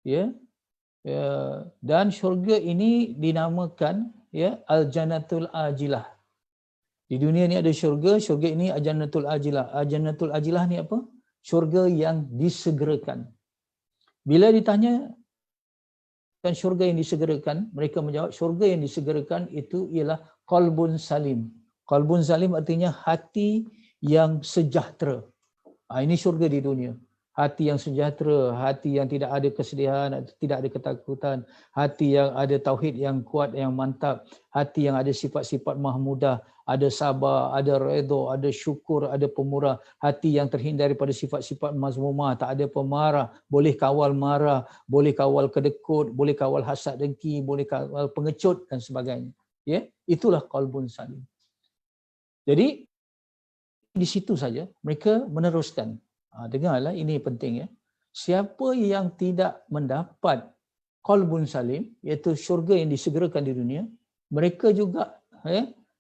Ya. Dan syurga ini dinamakan al-jannatul ajilah. Di dunia ini ada syurga ini al-jannatul ajilah. Al-jannatul ajilah ni apa? Syurga yang disegerakan. Bila ditanya kan syurga yang disegerakan, mereka menjawab syurga yang disegerakan itu ialah qalbun salim. Qalbun salim artinya hati yang sejahtera. Ini syurga di dunia. Hati yang sejahtera, hati yang tidak ada kesedihan, tidak ada ketakutan, hati yang ada tauhid yang kuat, yang mantap, hati yang ada sifat-sifat mahmudah, ada sabar, ada redha, ada syukur, ada pemurah, hati yang terhindar daripada sifat-sifat mazmumah, tak ada pemarah, boleh kawal marah, boleh kawal kedekut, boleh kawal hasad dengki, boleh kawal pengecut dan sebagainya. Ya, itulah qalbun salim. Jadi di situ saja mereka meneruskan. Dengarlah, ini penting ya. Siapa yang tidak mendapat qalbun salim, iaitu syurga yang disegerakan di dunia, mereka juga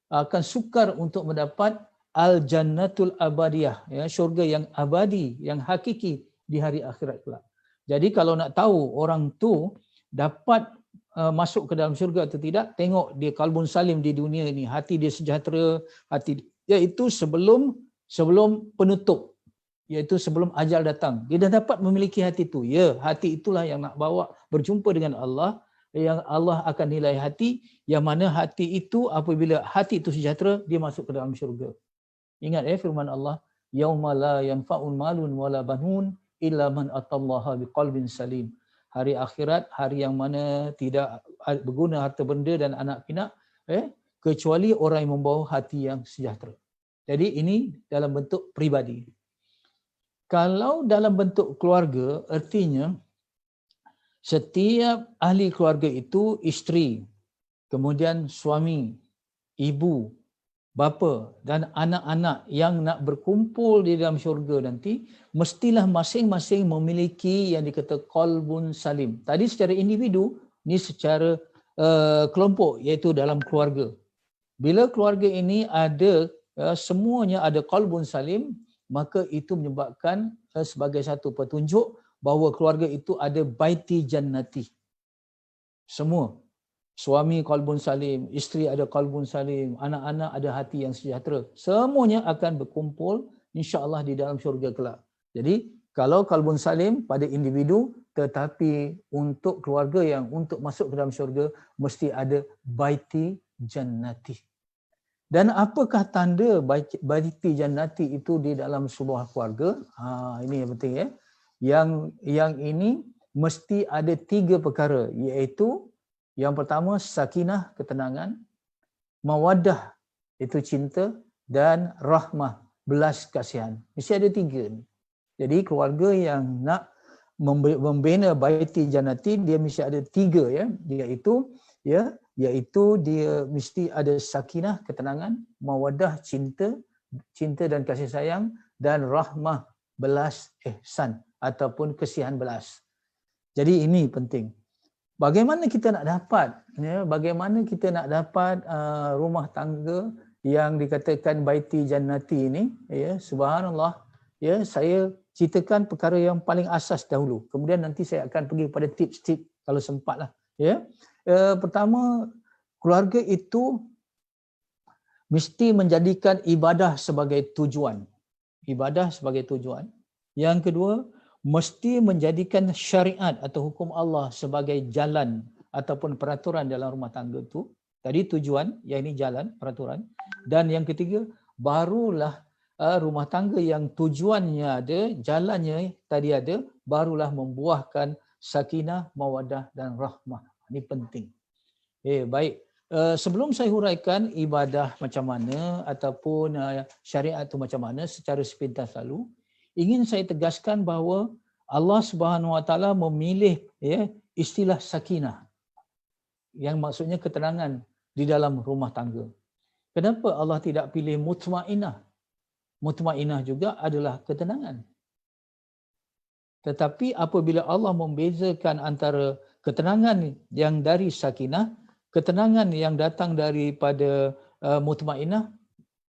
akan sukar untuk mendapat al-jannatul abadiyah, syurga yang abadi, yang hakiki di hari akhirat kelak. Jadi kalau nak tahu orang tu dapat masuk ke dalam syurga atau tidak, tengok dia qalbun salim di dunia ini, hati dia sejahtera, hati dia itu sebelum penutup, iaitu sebelum ajal datang. Dia dah dapat memiliki hati itu. Ya, hati itulah yang nak bawa berjumpa dengan Allah, yang Allah akan nilai hati, yang mana hati itu apabila hati itu sejahtera, dia masuk ke dalam syurga. Ingat firman Allah, yauma la yanfa'un malun wala banun illa man atallaha biqalbin salim. Hari akhirat, hari yang mana tidak berguna harta benda dan anak pinak, kecuali orang yang membawa hati yang sejahtera. Jadi ini dalam bentuk peribadi. Kalau dalam bentuk keluarga, artinya setiap ahli keluarga itu isteri, kemudian suami, ibu, bapa dan anak-anak yang nak berkumpul di dalam syurga nanti, mestilah masing-masing memiliki yang dikata qalbun salim. Tadi secara individu, ni secara kelompok, iaitu dalam keluarga. Bila keluarga ini ada, semuanya ada qalbun salim, maka itu menyebabkan sebagai satu petunjuk bahawa keluarga itu ada baiti jannati. Semua. Suami qalbun salim, isteri ada qalbun salim, anak-anak ada hati yang sejahtera. Semuanya akan berkumpul insya-Allah di dalam syurga kelak. Jadi kalau qalbun salim pada individu, tetapi untuk keluarga yang untuk masuk ke dalam syurga mesti ada baiti jannati. Dan apakah tanda baiti jannati itu di dalam sebuah keluarga? Ini yang penting ya. Yang ini mesti ada 3 perkara, iaitu yang pertama sakinah, ketenangan, mawaddah, itu cinta, dan rahmah, belas kasihan. Mesti ada 3 ni. Jadi keluarga yang nak membina baiti jannati, dia mesti ada 3 ya, iaitu dia mesti ada sakinah, ketenangan, mawaddah, cinta dan kasih sayang, dan rahmah, belas ihsan ataupun kesihan belas. Jadi ini penting. bagaimana kita nak dapat, bagaimana kita nak dapat rumah tangga yang dikatakan baiti jannati ini, subhanallah, saya ceritakan perkara yang paling asas dahulu. Kemudian nanti saya akan pergi pada tips-tips kalau sempatlah. Pertama, keluarga itu mesti menjadikan ibadah sebagai tujuan. Ibadah sebagai tujuan. Yang kedua, mesti menjadikan syariat atau hukum Allah sebagai jalan ataupun peraturan dalam rumah tangga itu. Tadi tujuan, yang ini jalan, peraturan. Dan yang ketiga, barulah rumah tangga yang tujuannya ada, jalannya tadi ada, barulah membuahkan sakinah, mawaddah dan rahmah. Ini penting. Baik. Sebelum saya huraikan ibadah macam mana ataupun syariat itu macam mana secara sepintas lalu, ingin saya tegaskan bahawa Allah Subhanahu Wa Taala memilih istilah sakinah, yang maksudnya ketenangan di dalam rumah tangga. Kenapa Allah tidak pilih mutmainah? Mutmainah juga adalah ketenangan. Tetapi apabila Allah membezakan antara ketenangan yang dari sakinah, ketenangan yang datang daripada mutmainah,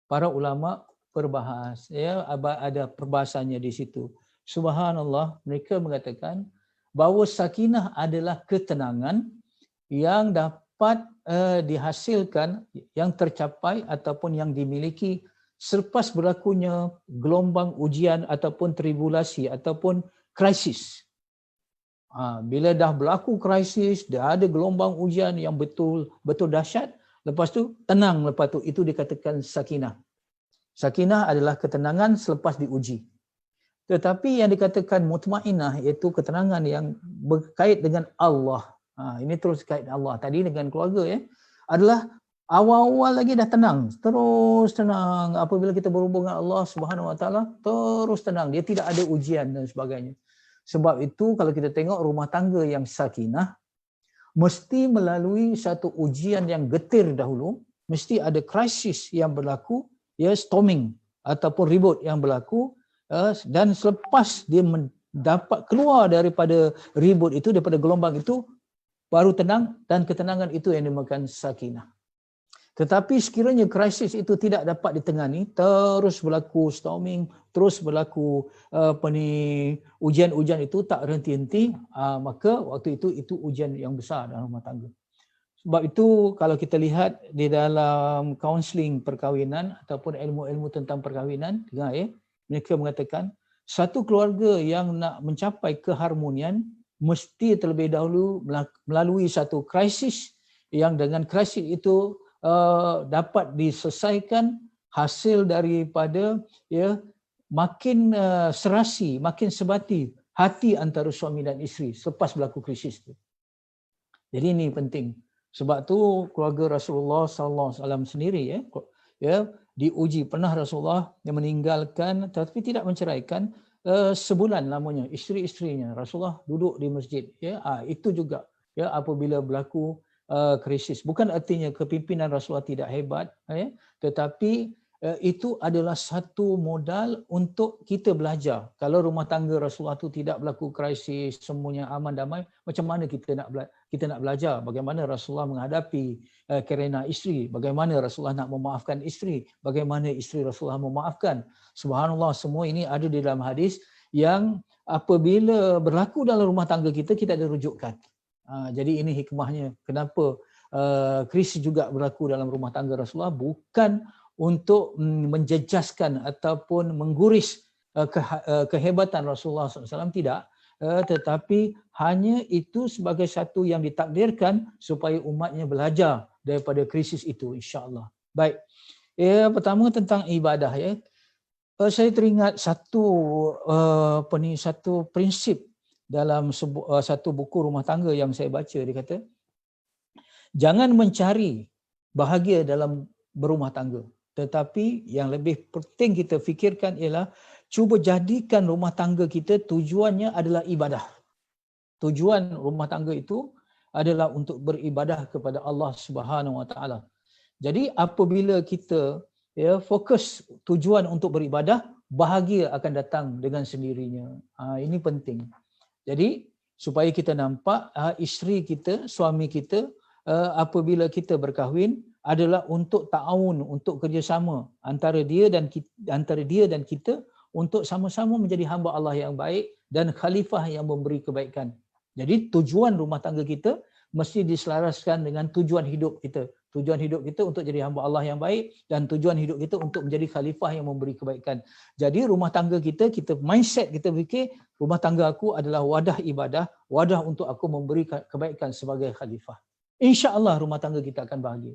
para ulama berbahas, ada perbahasannya di situ. Subhanallah, mereka mengatakan bahawa sakinah adalah ketenangan yang dapat dihasilkan, yang tercapai ataupun yang dimiliki selepas berlakunya gelombang ujian ataupun tribulasi ataupun krisis. Bila dah berlaku krisis, dah ada gelombang ujian yang betul dahsyat, lepas tu tenang, lepas tu itu dikatakan sakinah. Sakinah adalah ketenangan selepas diuji. Tetapi yang dikatakan mutmainah iaitu ketenangan yang berkait dengan Allah. Ini terus kait Allah. Tadi dengan keluarga adalah awal-awal lagi dah tenang, terus tenang. Apabila kita berhubung dengan Allah Subhanahu Wa Taala, terus tenang. Dia tidak ada ujian dan sebagainya. Sebab itu kalau kita tengok rumah tangga yang sakinah, mesti melalui satu ujian yang getir dahulu, mesti ada krisis yang berlaku, storming ataupun ribut yang berlaku, dan selepas dia dapat keluar daripada ribut itu, daripada gelombang itu, baru tenang, dan ketenangan itu yang dinamakan sakinah. Tetapi sekiranya krisis itu tidak dapat ditengani, terus berlaku storming, terus berlaku ujian-ujian itu tak henti-henti, maka waktu itu ujian yang besar dalam rumah tangga. Sebab itu kalau kita lihat di dalam kaunseling perkahwinan ataupun ilmu-ilmu tentang perkahwinan, mereka mengatakan satu keluarga yang nak mencapai keharmonian mesti terlebih dahulu melalui satu krisis, yang dengan krisis itu dapat diselesaikan hasil daripada makin serasi, makin sebati hati antara suami dan isteri selepas berlaku krisis itu. Jadi ini penting. Sebab tu keluarga Rasulullah sallallahu alaihi wasallam sendiri diuji. Pernah Rasulullah yang meninggalkan tetapi tidak menceraikan sebulan lamanya isteri-isterinya. Rasulullah duduk di masjid. Itu juga apabila berlaku krisis. Bukan artinya kepimpinan Rasulullah tidak hebat, tetapi itu adalah satu modal untuk kita belajar. Kalau rumah tangga Rasulullah itu tidak berlaku krisis, semuanya aman damai, macam mana kita nak belajar bagaimana Rasulullah menghadapi kerana isteri, bagaimana Rasulullah nak memaafkan isteri, bagaimana isteri Rasulullah memaafkan. Subhanallah, semua ini ada di dalam hadis yang apabila berlaku dalam rumah tangga kita, kita ada rujukan. Jadi ini hikmahnya kenapa krisis juga berlaku dalam rumah tangga Rasulullah, bukan untuk menjejaskan ataupun mengguris kehebatan Rasulullah SAW, tidak. Tetapi hanya itu sebagai satu yang ditakdirkan supaya umatnya belajar daripada krisis itu, insya-Allah. Baik. Pertama tentang ibadah saya teringat satu prinsip dalam satu buku rumah tangga yang saya baca. Dia kata, jangan mencari bahagia dalam berumah tangga, tetapi yang lebih penting kita fikirkan ialah cuba jadikan rumah tangga kita tujuannya adalah ibadah. Tujuan rumah tangga itu adalah untuk beribadah kepada Allah Subhanahu Wa Taala. Jadi apabila kita fokus tujuan untuk beribadah, bahagia akan datang dengan sendirinya. Ini penting. Jadi supaya kita nampak isteri kita, suami kita apabila kita berkahwin adalah untuk ta'awun, untuk kerjasama antara dia dan kita untuk sama-sama menjadi hamba Allah yang baik dan khalifah yang memberi kebaikan. Jadi tujuan rumah tangga kita mesti diselaraskan dengan tujuan hidup kita. Tujuan hidup kita untuk jadi hamba Allah yang baik dan tujuan hidup kita untuk menjadi khalifah yang memberi kebaikan. Jadi rumah tangga kita mindset kita fikir rumah tangga aku adalah wadah ibadah, wadah untuk aku memberi kebaikan sebagai khalifah. InsyaAllah rumah tangga kita akan bahagia.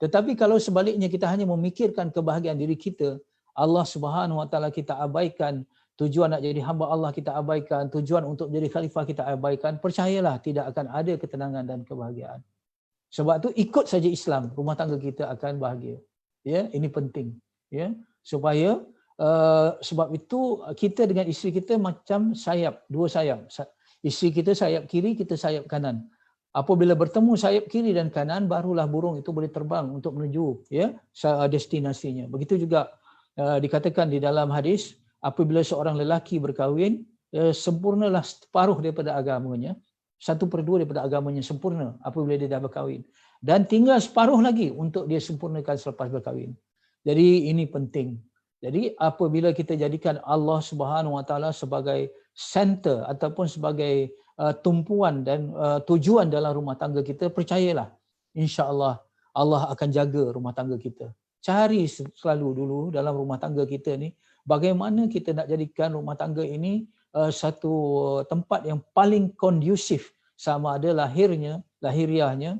Tetapi kalau sebaliknya kita hanya memikirkan kebahagiaan diri kita, Allah Subhanahu Wa Taala kita abaikan, tujuan nak jadi hamba Allah kita abaikan, tujuan untuk jadi khalifah kita abaikan, percayalah tidak akan ada ketenangan dan kebahagiaan. Sebab tu ikut saja Islam, rumah tangga kita akan bahagia. Ya, ini penting. Ya, supaya sebab itu kita dengan isteri kita macam sayap, dua sayap. Isteri kita sayap kiri, kita sayap kanan. Apabila bertemu sayap kiri dan kanan, barulah burung itu boleh terbang untuk menuju destinasinya. Begitu juga dikatakan di dalam hadis, apabila seorang lelaki berkahwin, sempurnalah separuh daripada agamanya, 1/2 daripada agamanya sempurna apabila dia dah berkahwin. Dan tinggal separuh lagi untuk dia sempurnakan selepas berkahwin. Jadi ini penting. Jadi apabila kita jadikan Allah Subhanahu Wa Taala sebagai center ataupun sebagai tumpuan dan tujuan dalam rumah tangga kita, percayalah insya-Allah Allah akan jaga rumah tangga kita. Cari selalu dulu dalam rumah tangga kita ni bagaimana kita nak jadikan rumah tangga ini satu tempat yang paling kondusif, sama ada lahiriahnya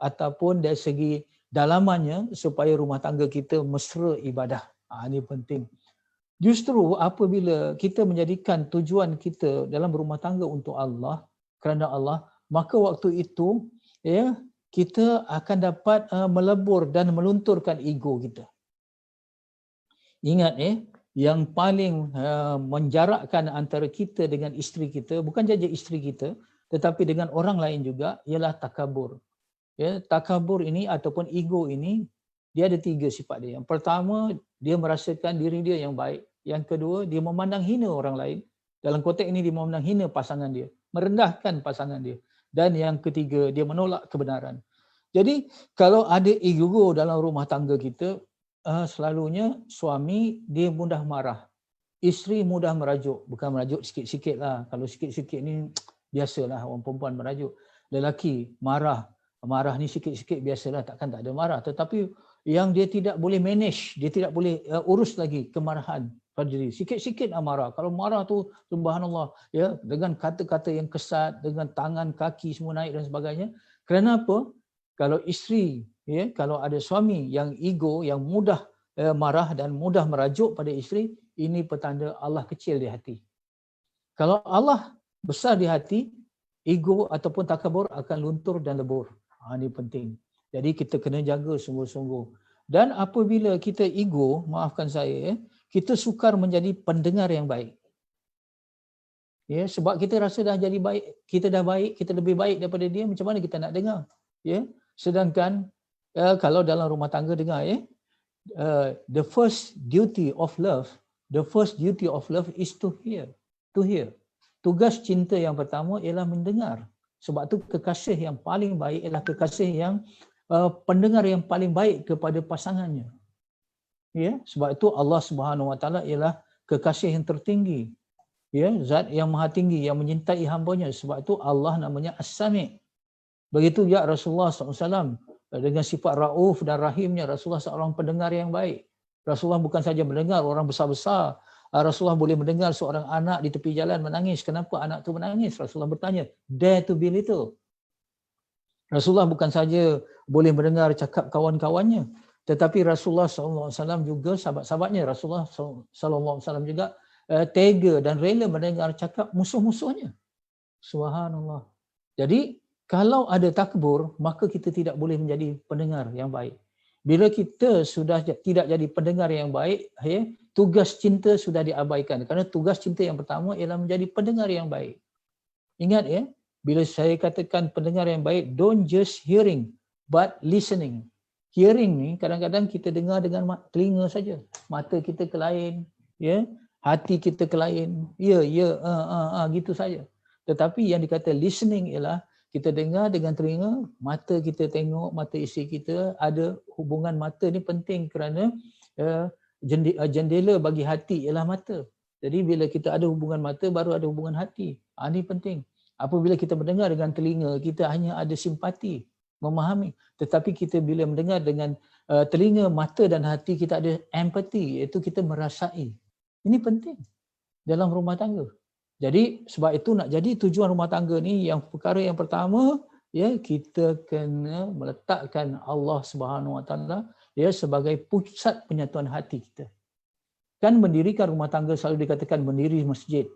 ataupun dari segi dalamannya, supaya rumah tangga kita mesra ibadah. Ini penting. Justru apabila kita menjadikan tujuan kita dalam rumah tangga untuk Allah, kerana Allah, maka waktu itu kita akan dapat melebur dan melunturkan ego kita. Ingat yang paling menjarakkan antara kita dengan isteri kita, bukan saja isteri kita, tetapi dengan orang lain juga, ialah takabur. Ya, takabur ini ataupun ego ini, dia ada 3 sifat dia. Yang pertama, dia merasakan diri dia yang baik. Yang kedua, dia memandang hina orang lain. Dalam konteks ini, dia memandang hina pasangan dia, merendahkan pasangan dia. Dan yang ketiga, dia menolak kebenaran. Jadi, kalau ada ego dalam rumah tangga kita, selalunya suami dia mudah marah, isteri mudah merajuk. Bukan merajuk sikit-sikit lah, kalau sikit-sikit ni biasalah orang perempuan merajuk. Lelaki marah ni sikit-sikit biasalah, takkan tak ada marah. Tetapi yang dia tidak boleh manage, dia tidak boleh urus lagi kemarahan pada diri. Sikit-sikit marah. Kalau marah tu subhanallah, ya, dengan kata-kata yang kesat, dengan tangan kaki semua naik dan sebagainya. Kerana apa? Kalau isteri, kalau ada suami yang ego, yang mudah marah dan mudah merajuk pada isteri, ini petanda Allah kecil di hati. Kalau Allah besar di hati, ego ataupun takabur akan luntur dan lebur. Ini penting. Jadi kita kena jaga sungguh-sungguh. Dan apabila kita ego, maafkan saya, kita sukar menjadi pendengar yang baik. Ya, sebab kita rasa dah jadi baik, kita dah baik, kita lebih baik daripada dia, macam mana kita nak dengar? Ya, sedangkan kalau dalam rumah tangga dengar, the first duty of love is to hear. Tugas cinta yang pertama ialah mendengar. Sebab tu kekasih yang paling baik ialah kekasih yang pendengar yang paling baik kepada pasangannya. Ya, sebab itu Allah Subhanahu Wa Taala ialah kekasih yang tertinggi. Ya, zat yang maha tinggi yang menyintai hamba-Nya. Sebab itu Allah namanya As-Sami'. Begitu ya Rasulullah SAW dengan sifat Rauf dan Rahimnya, Rasulullah seorang pendengar yang baik. Rasulullah bukan saja mendengar orang besar-besar. Rasulullah boleh mendengar seorang anak di tepi jalan menangis. Kenapa anak tu menangis? Rasulullah bertanya, dare to be little. Rasulullah bukan saja boleh mendengar cakap kawan-kawannya, tetapi Rasulullah SAW juga sahabat-sahabatnya, Rasulullah SAW juga tega dan rela mendengar cakap musuh-musuhnya. Subhanallah. Jadi kalau ada takbur, maka kita tidak boleh menjadi pendengar yang baik. Bila kita sudah tidak jadi pendengar yang baik, tugas cinta sudah diabaikan. Kerana tugas cinta yang pertama ialah menjadi pendengar yang baik. Ingat bila saya katakan pendengar yang baik, don't just hearing, but listening. Hearing ni kadang-kadang kita dengar dengan telinga saja. Mata kita ke lain, hati kita ke lain, gitu saja. Tetapi yang dikata listening ialah kita dengar dengan telinga, mata kita tengok, mata isteri kita, ada hubungan mata ni penting kerana jendela bagi hati ialah mata. Jadi bila kita ada hubungan mata, baru ada hubungan hati. Ini penting. Apabila kita mendengar dengan telinga, kita hanya ada simpati, memahami. Tetapi kita bila mendengar dengan telinga, mata dan hati, kita ada empathy, iaitu kita merasai. Ini penting dalam rumah tangga. Jadi sebab itu nak jadi tujuan rumah tangga ni, yang perkara yang pertama, ya, kita kena meletakkan Allah Subhanahu Wa Taala ya sebagai pusat penyatuan hati kita. Kan mendirikan rumah tangga selalu dikatakan mendiri masjid.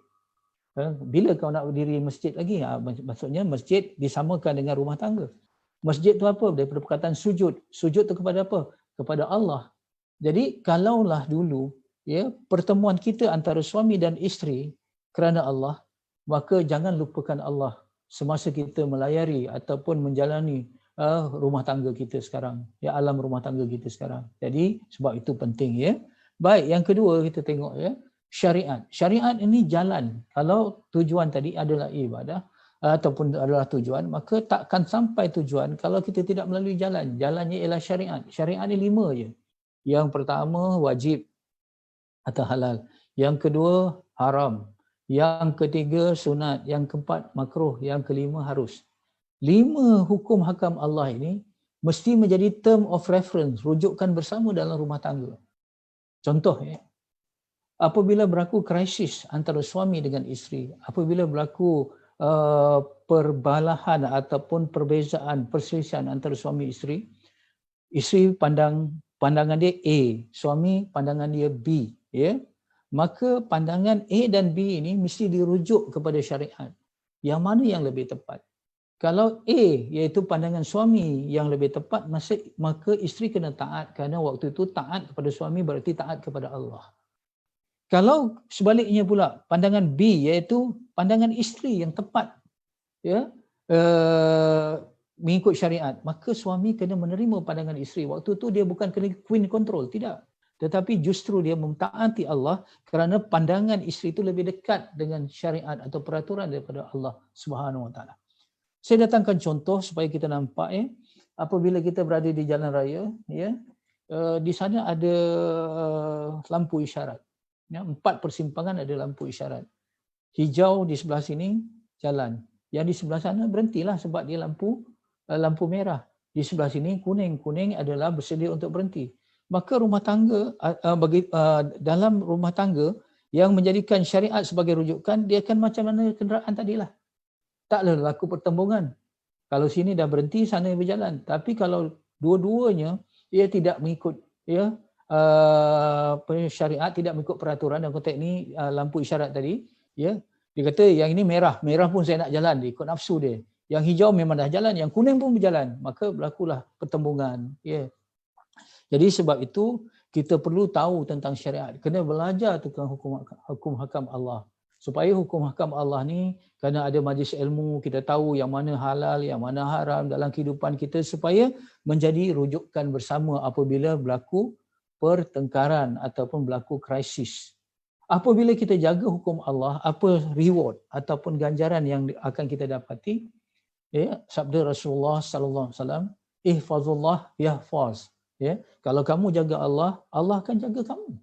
Bila kau nak berdiri masjid lagi? Maksudnya masjid disamakan dengan rumah tangga. Masjid tu apa? Daripada perkataan sujud. Sujud tu kepada apa? Kepada Allah. Jadi kalaulah dulu ya pertemuan kita antara suami dan isteri kerana Allah, maka jangan lupakan Allah semasa kita melayari ataupun menjalani rumah tangga kita sekarang, ya, alam rumah tangga kita sekarang. Jadi sebab itu penting ya. Baik, yang kedua kita tengok ya, syariat. Syariat ini jalan. Kalau tujuan tadi adalah ibadah ataupun adalah tujuan, maka takkan sampai tujuan kalau kita tidak melalui jalan. Jalannya ialah syariat. Syariat ni 5 je. Yang pertama wajib atau halal. Yang kedua haram. Yang ketiga sunat, yang keempat makruh, yang kelima harus. 5 hukum hakam Allah ini mesti menjadi term of reference, rujukan bersama dalam rumah tangga. Contoh ya, apabila berlaku krisis antara suami dengan isteri, apabila berlaku perbalahan ataupun perbezaan, perselisihan antara suami isteri, isteri pandangan dia A, suami pandangan dia B, ya. Maka pandangan A dan B ini mesti dirujuk kepada syariat. Yang mana yang lebih tepat? Kalau A iaitu pandangan suami yang lebih tepat, maka isteri kena taat kerana waktu itu taat kepada suami berarti taat kepada Allah. Kalau sebaliknya pula, pandangan B iaitu pandangan isteri yang tepat ya, mengikut syariat, maka suami kena menerima pandangan isteri. Waktu itu dia bukan kena queen control, tidak. Tetapi justru dia mentaati Allah kerana pandangan isteri itu lebih dekat dengan syariat atau peraturan daripada Allah Subhanahu Wa Taala. Saya datangkan contoh supaya kita nampak ya, apabila kita berada di jalan raya ya, di sana ada lampu isyarat. Ya, 4 persimpangan ada lampu isyarat. Hijau di sebelah sini jalan. Yang di sebelah sana berhentilah sebab dia lampu merah. Di sebelah sini kuning adalah bersedia untuk berhenti. Maka rumah tangga dalam rumah tangga yang menjadikan syariat sebagai rujukan, dia akan macam mana kenderaan tadilah. Taklah berlaku pertembungan. Kalau sini dah berhenti, sana berjalan. Tapi kalau dua-duanya ia tidak mengikut ya syariat, tidak mengikut peraturan, dan konteks ni lampu isyarat tadi, ya, dia kata yang ini merah pun saya nak jalan, dia ikut nafsu dia. Yang hijau memang dah jalan, yang kuning pun berjalan, maka berlakulah pertembungan, ya. Jadi sebab itu kita perlu tahu tentang syariat, kena belajar tentang hukum hakam Allah. Supaya hukum hakam Allah ni, kerana ada majlis ilmu, kita tahu yang mana halal, yang mana haram dalam kehidupan kita supaya menjadi rujukan bersama apabila berlaku pertengkaran ataupun berlaku krisis. Apabila kita jaga hukum Allah, apa reward ataupun ganjaran yang akan kita dapati? Ya, sabda Rasulullah sallallahu alaihi wasallam, ihfazullah yahfaz. Ya, kalau kamu jaga Allah, Allah akan jaga kamu.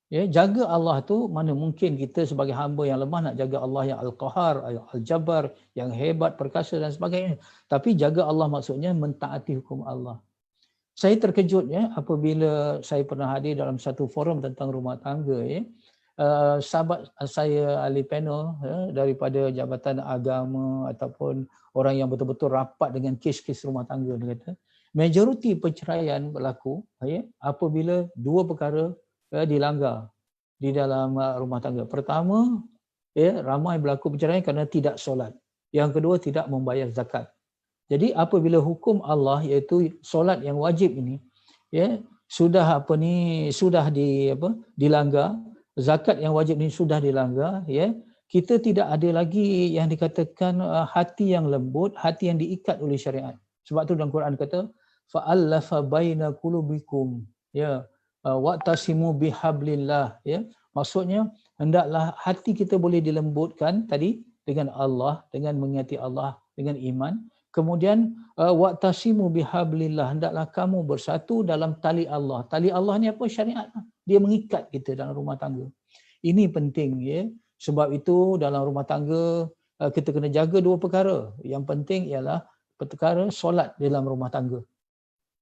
Ya, jaga Allah tu mana mungkin kita sebagai hamba yang lemah nak jaga Allah yang Al-Qahar, Al-Jabbar, yang hebat, perkasa dan sebagainya. Tapi jaga Allah maksudnya mentaati hukum Allah. Saya terkejut ya apabila saya pernah hadir dalam satu forum tentang rumah tangga ya. Sahabat saya ahli panel ya, daripada Jabatan Agama ataupun orang yang betul-betul rapat dengan kes-kes rumah tangga, dia kata majoriti perceraian berlaku ya, apabila 2 perkara dilanggar di dalam rumah tangga. Pertama, ya, ramai berlaku perceraian kerana tidak solat. Yang kedua, tidak membayar zakat. Jadi apabila hukum Allah iaitu solat yang wajib ini ya sudah dilanggar, zakat yang wajib ini sudah dilanggar ya, kita tidak ada lagi yang dikatakan hati yang lembut, hati yang diikat oleh syariat. Sebab tu dalam Quran kata fa'allafa baina qulubikum ya wa'tasimu bihablillah ya. Maksudnya hendaklah hati kita boleh dilembutkan tadi dengan Allah, dengan mengingati Allah, dengan iman. Kemudian wa'tasimu bihablillah, hendaklah kamu bersatu dalam tali Allah. Tali Allah ni apa? Syariat. Dia mengikat kita dalam rumah tangga. Ini penting ya. Sebab itu dalam rumah tangga kita kena jaga dua perkara. Yang penting ialah perkara solat dalam rumah tangga.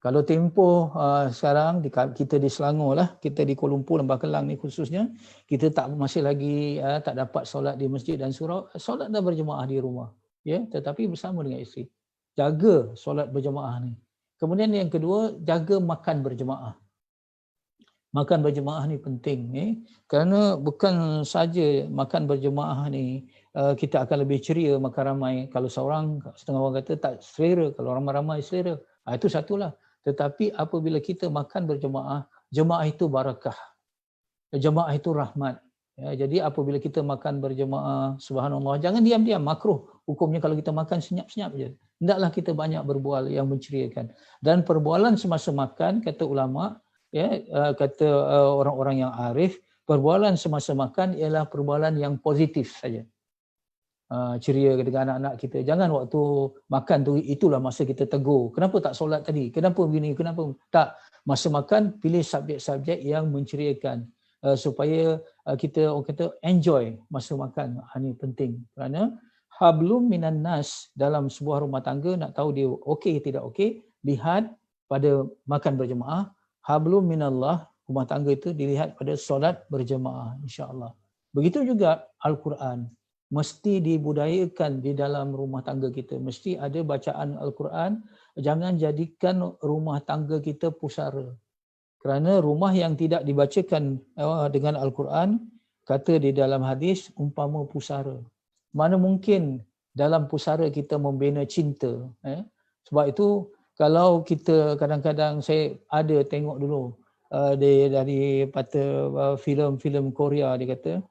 Kalau tempoh sekarang kita di Selangor lah, kita di Kuala Lumpur, Lembah Kelang ni khususnya, kita masih lagi tak dapat solat di masjid dan surau, solat dah berjemaah di rumah. Ya, tetapi bersama dengan isteri. Jaga solat berjemaah ni. Kemudian yang kedua, jaga makan berjemaah. Makan berjemaah ni penting kerana bukan saja makan berjemaah ni kita akan lebih ceria makan ramai. Kalau seorang, setengah orang kata tak selera, kalau ramai-ramai selera. Itu satulah. Tetapi apabila kita makan berjemaah, jemaah itu barakah. Jemaah itu rahmat. Ya, jadi apabila kita makan berjemaah, subhanallah, jangan diam-diam, makruh. Hukumnya kalau kita makan senyap-senyap je. Hendaklah kita banyak berbual yang menceriakan. Dan perbualan semasa makan, kata ulama, ya, kata orang-orang yang arif, perbualan semasa makan ialah perbualan yang positif saja. Ceria dengan anak-anak kita. Jangan waktu makan tu, itulah masa kita tegur. Kenapa tak solat tadi? Kenapa begini? Kenapa? Tak. Masa makan, pilih subjek-subjek yang menceriakan. Supaya kita, orang kata, enjoy masa makan. Ini penting. Kerana hablum minan nas dalam sebuah rumah tangga, nak tahu dia okey tidak okey, lihat pada makan berjemaah. Hablum minallah, rumah tangga itu dilihat pada solat berjemaah, insya-Allah. Begitu juga Al-Quran. Mesti dibudayakan di dalam rumah tangga kita. Mesti ada bacaan Al-Quran. Jangan jadikan rumah tangga kita pusara. Kerana rumah yang tidak dibacakan dengan Al-Quran, kata di dalam hadis, umpama pusara. Mana mungkin dalam pusara kita membina cinta. Sebab itu, kalau kita kadang-kadang, saya ada tengok dulu, dari filem-filem Korea, dia kata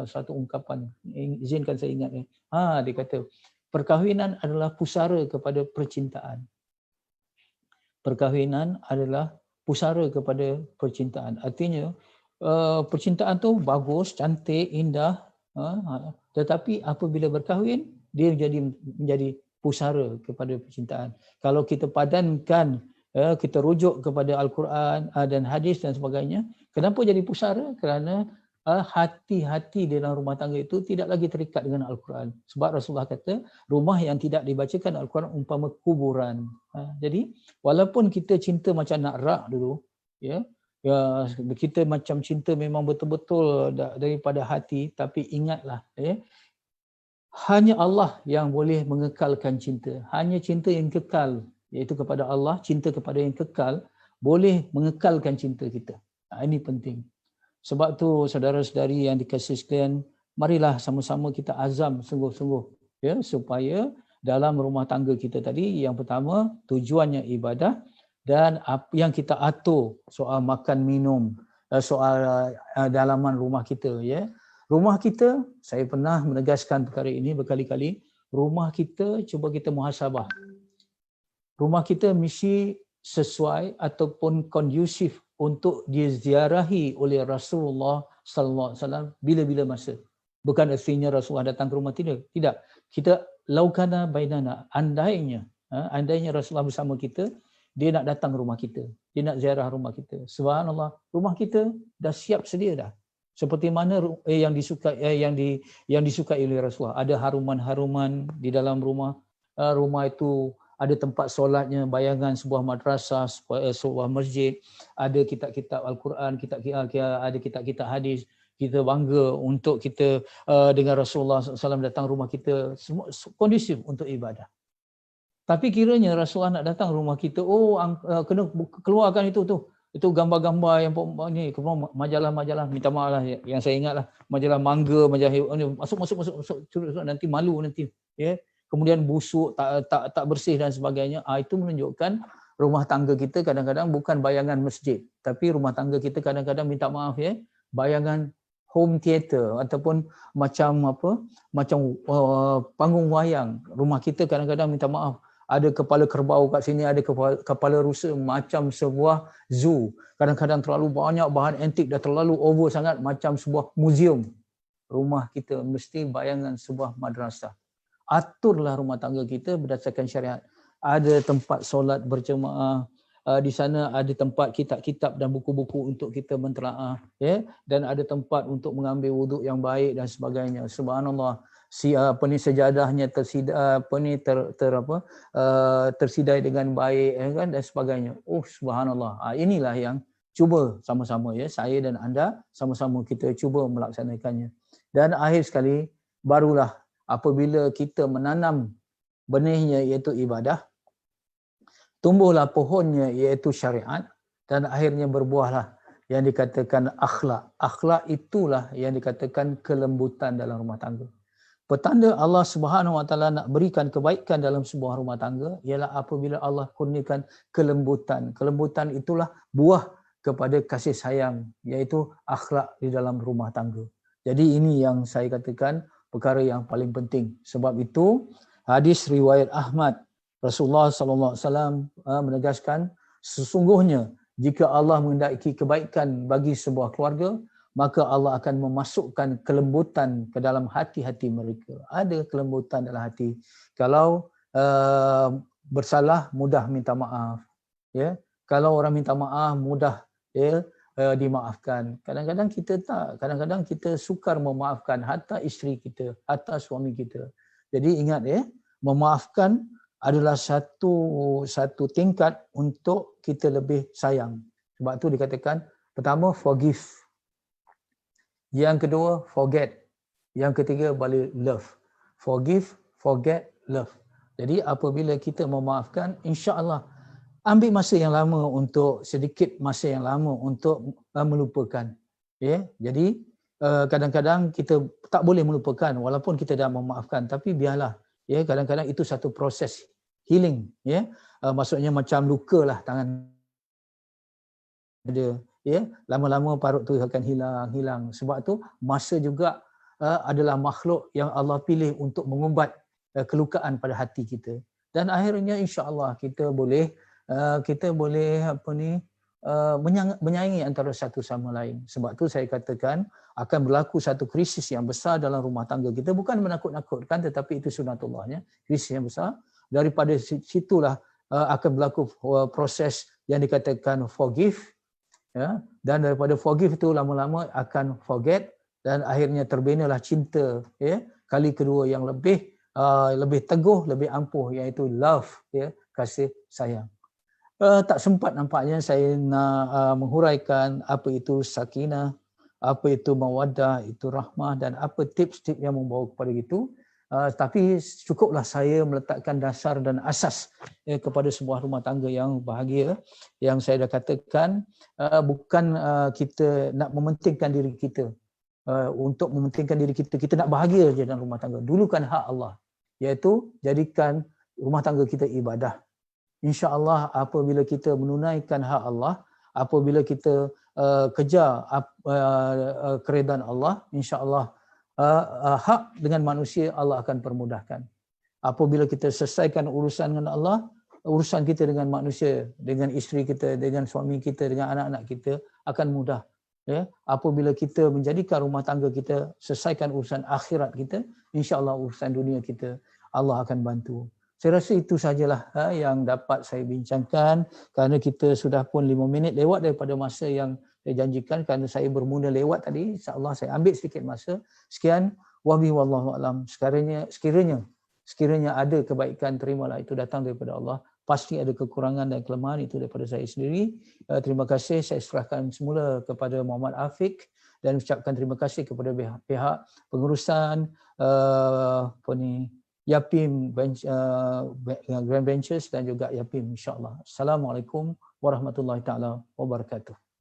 satu ungkapan, izinkan saya ingat ni. Dia kata perkahwinan adalah pusara kepada percintaan. Perkahwinan adalah pusara kepada percintaan. Artinya percintaan tu bagus, cantik, indah, tetapi apabila berkahwin dia menjadi pusara kepada percintaan. Kalau kita padankan, kita rujuk kepada Al-Quran dan hadis dan sebagainya. Kenapa jadi pusara? Kerana hati-hati di dalam rumah tangga itu tidak lagi terikat dengan Al-Quran. Sebab Rasulullah kata, rumah yang tidak dibacakan Al-Quran umpama kuburan. Jadi, walaupun kita cinta macam nak rak dulu, ya, kita macam cinta memang betul-betul daripada hati, tapi ingatlah, hanya Allah yang boleh mengekalkan cinta. Hanya cinta yang kekal, iaitu kepada Allah, cinta kepada yang kekal, boleh mengekalkan cinta kita. Ini penting. Sebab tu saudara-saudari yang dikasihi sekalian, marilah sama-sama kita azam sungguh-sungguh, ya, supaya dalam rumah tangga kita tadi, yang pertama tujuannya ibadah, dan yang kita atur soal makan minum, soal dalaman rumah kita, ya. Rumah kita, saya pernah menegaskan perkara ini berkali-kali, rumah kita cuba kita muhasabah. Rumah kita mesti sesuai ataupun kondusif untuk diziarahi oleh Rasulullah sallallahu alaihi wasallam bila-bila masa. Bukan artinya Rasulullah datang ke rumah tidak. Tidak. Kita laukana bainana, andainya Rasulullah bersama kita, dia nak datang ke rumah kita. Dia nak ziarah rumah kita. Subhanallah, rumah kita dah siap sedia dah. Seperti mana yang disukai oleh Rasulullah. Ada haruman-haruman di dalam rumah. Rumah itu ada tempat solatnya, bayangan sebuah madrasah, sebuah masjid, ada kitab-kitab Al-Quran, ada kitab-kitab hadis. Kita bangga untuk kita dengan Rasulullah SAW datang rumah kita, semua kondusif untuk ibadah. Tapi kiranya Rasulullah nak datang rumah kita, kena keluarkan itu gambar-gambar yang ni, majalah-majalah, minta maaf lah, yang saya ingat lah, majalah mangga, majalah masuk, nanti malu nanti, ya. Kemudian busuk, tak bersih dan sebagainya. Itu menunjukkan rumah tangga kita kadang-kadang bukan bayangan masjid, tapi rumah tangga kita kadang-kadang, minta maaf ya, bayangan home theater ataupun macam panggung wayang. Rumah kita kadang-kadang, minta maaf, ada kepala kerbau kat sini, ada kepala rusa, macam sebuah zoo. Kadang-kadang terlalu banyak bahan antik, dah terlalu over sangat, macam sebuah museum. rumah kita mesti bayangan sebuah madrasah. Aturlah rumah tangga kita berdasarkan syariat. Ada tempat solat berjemaah, di sana ada tempat kitab-kitab dan buku-buku untuk kita mentelaah, ya, dan ada tempat untuk mengambil wuduk yang baik dan sebagainya. Subhanallah, sejadahnya tersidai dengan baik, ya kan, dan sebagainya. Oh subhanallah. Inilah yang cuba sama-sama, ya, saya dan anda sama-sama kita cuba melaksanakannya. Dan akhir sekali, barulah apabila kita menanam benihnya iaitu ibadah, tumbuhlah pohonnya iaitu syariat, dan akhirnya berbuahlah yang dikatakan akhlak. Akhlak itulah yang dikatakan kelembutan dalam rumah tangga. Petanda Allah Subhanahu Wa Taala nak berikan kebaikan dalam sebuah rumah tangga ialah apabila Allah kurniakan kelembutan. Kelembutan itulah buah kepada kasih sayang, iaitu akhlak di dalam rumah tangga. Jadi ini yang saya katakan perkara yang paling penting. Sebab itu hadis riwayat Ahmad, Rasulullah sallallahu alaihi wasallam menegaskan, sesungguhnya jika Allah menghendaki kebaikan bagi sebuah keluarga, maka Allah akan memasukkan kelembutan ke dalam hati-hati mereka. Ada kelembutan dalam hati. Kalau bersalah, mudah minta maaf. Ya, kalau orang minta maaf, mudah, ya, dimaafkan. Kadang-kadang kita tak. Kadang-kadang kita sukar memaafkan hatta isteri kita, hatta suami kita. Jadi ingat, ya, memaafkan adalah satu tingkat untuk kita lebih sayang. Sebab tu dikatakan, pertama forgive. Yang kedua, forget. Yang ketiga, balik love. Forgive, forget, love. Jadi apabila kita memaafkan, insya-Allah ambil masa yang lama untuk sedikit masa yang lama untuk melupakan. Ya, jadi kadang-kadang kita tak boleh melupakan walaupun kita dah memaafkan, tapi biarlah. Ya, kadang-kadang itu satu proses healing. Ya, maksudnya macam lukalah tangan ada. Ya, lama-lama parut tu akan hilang. Sebab tu masa juga adalah makhluk yang Allah pilih untuk mengumbat kelukaan pada hati kita. Dan akhirnya insya-Allah kita boleh menyayangi antara satu sama lain. Sebab tu saya katakan akan berlaku satu krisis yang besar dalam rumah tangga kita, bukan menakut-nakutkan, tetapi itu sunatullahnya, krisis yang besar. Daripada situlah akan berlaku proses yang dikatakan forgive. Ya, dan daripada forgive itu lama-lama akan forget, dan akhirnya terbinalah cinta, ya, kali kedua yang lebih teguh, lebih ampuh, iaitu love, ya, kasih sayang. Tak sempat nampaknya saya nak menghuraikan apa itu sakinah, apa itu mawaddah, itu rahmah, dan apa tips-tips yang membawa kepada itu. Tapi cukuplah saya meletakkan dasar dan asas kepada sebuah rumah tangga yang bahagia. Yang saya dah katakan, bukan kita nak mementingkan diri kita. Untuk mementingkan diri kita, kita nak bahagia je dalam rumah tangga. Dulukan hak Allah, iaitu jadikan rumah tangga kita ibadah. InsyaAllah apabila kita menunaikan hak Allah, apabila kita kejar keredaan Allah, insyaAllah hak dengan manusia Allah akan permudahkan. Apabila kita selesaikan urusan dengan Allah, urusan kita dengan manusia, dengan isteri kita, dengan suami kita, dengan anak-anak kita akan mudah. Ya, apabila kita menjadikan rumah tangga kita, selesaikan urusan akhirat kita, insya-Allah urusan dunia kita Allah akan bantu. Saya rasa itu sajalah yang dapat saya bincangkan, kerana kita sudah pun 5 minit lewat daripada masa yang saya janjikan, kerana saya bermula lewat tadi. InsyaAllah saya ambil sedikit masa. Sekian, wabillahi wallahu a'lam. Sekiranya ada kebaikan, terimalah, itu datang daripada Allah. Pasti ada kekurangan dan kelemahan, itu daripada saya sendiri. Terima kasih, saya serahkan semula kepada Muhammad Afiq dan ucapkan terima kasih kepada pihak pengurusan Yapim Grand Ventures dan juga Yapim, insya-Allah. Assalamualaikum warahmatullahi taala wabarakatuh.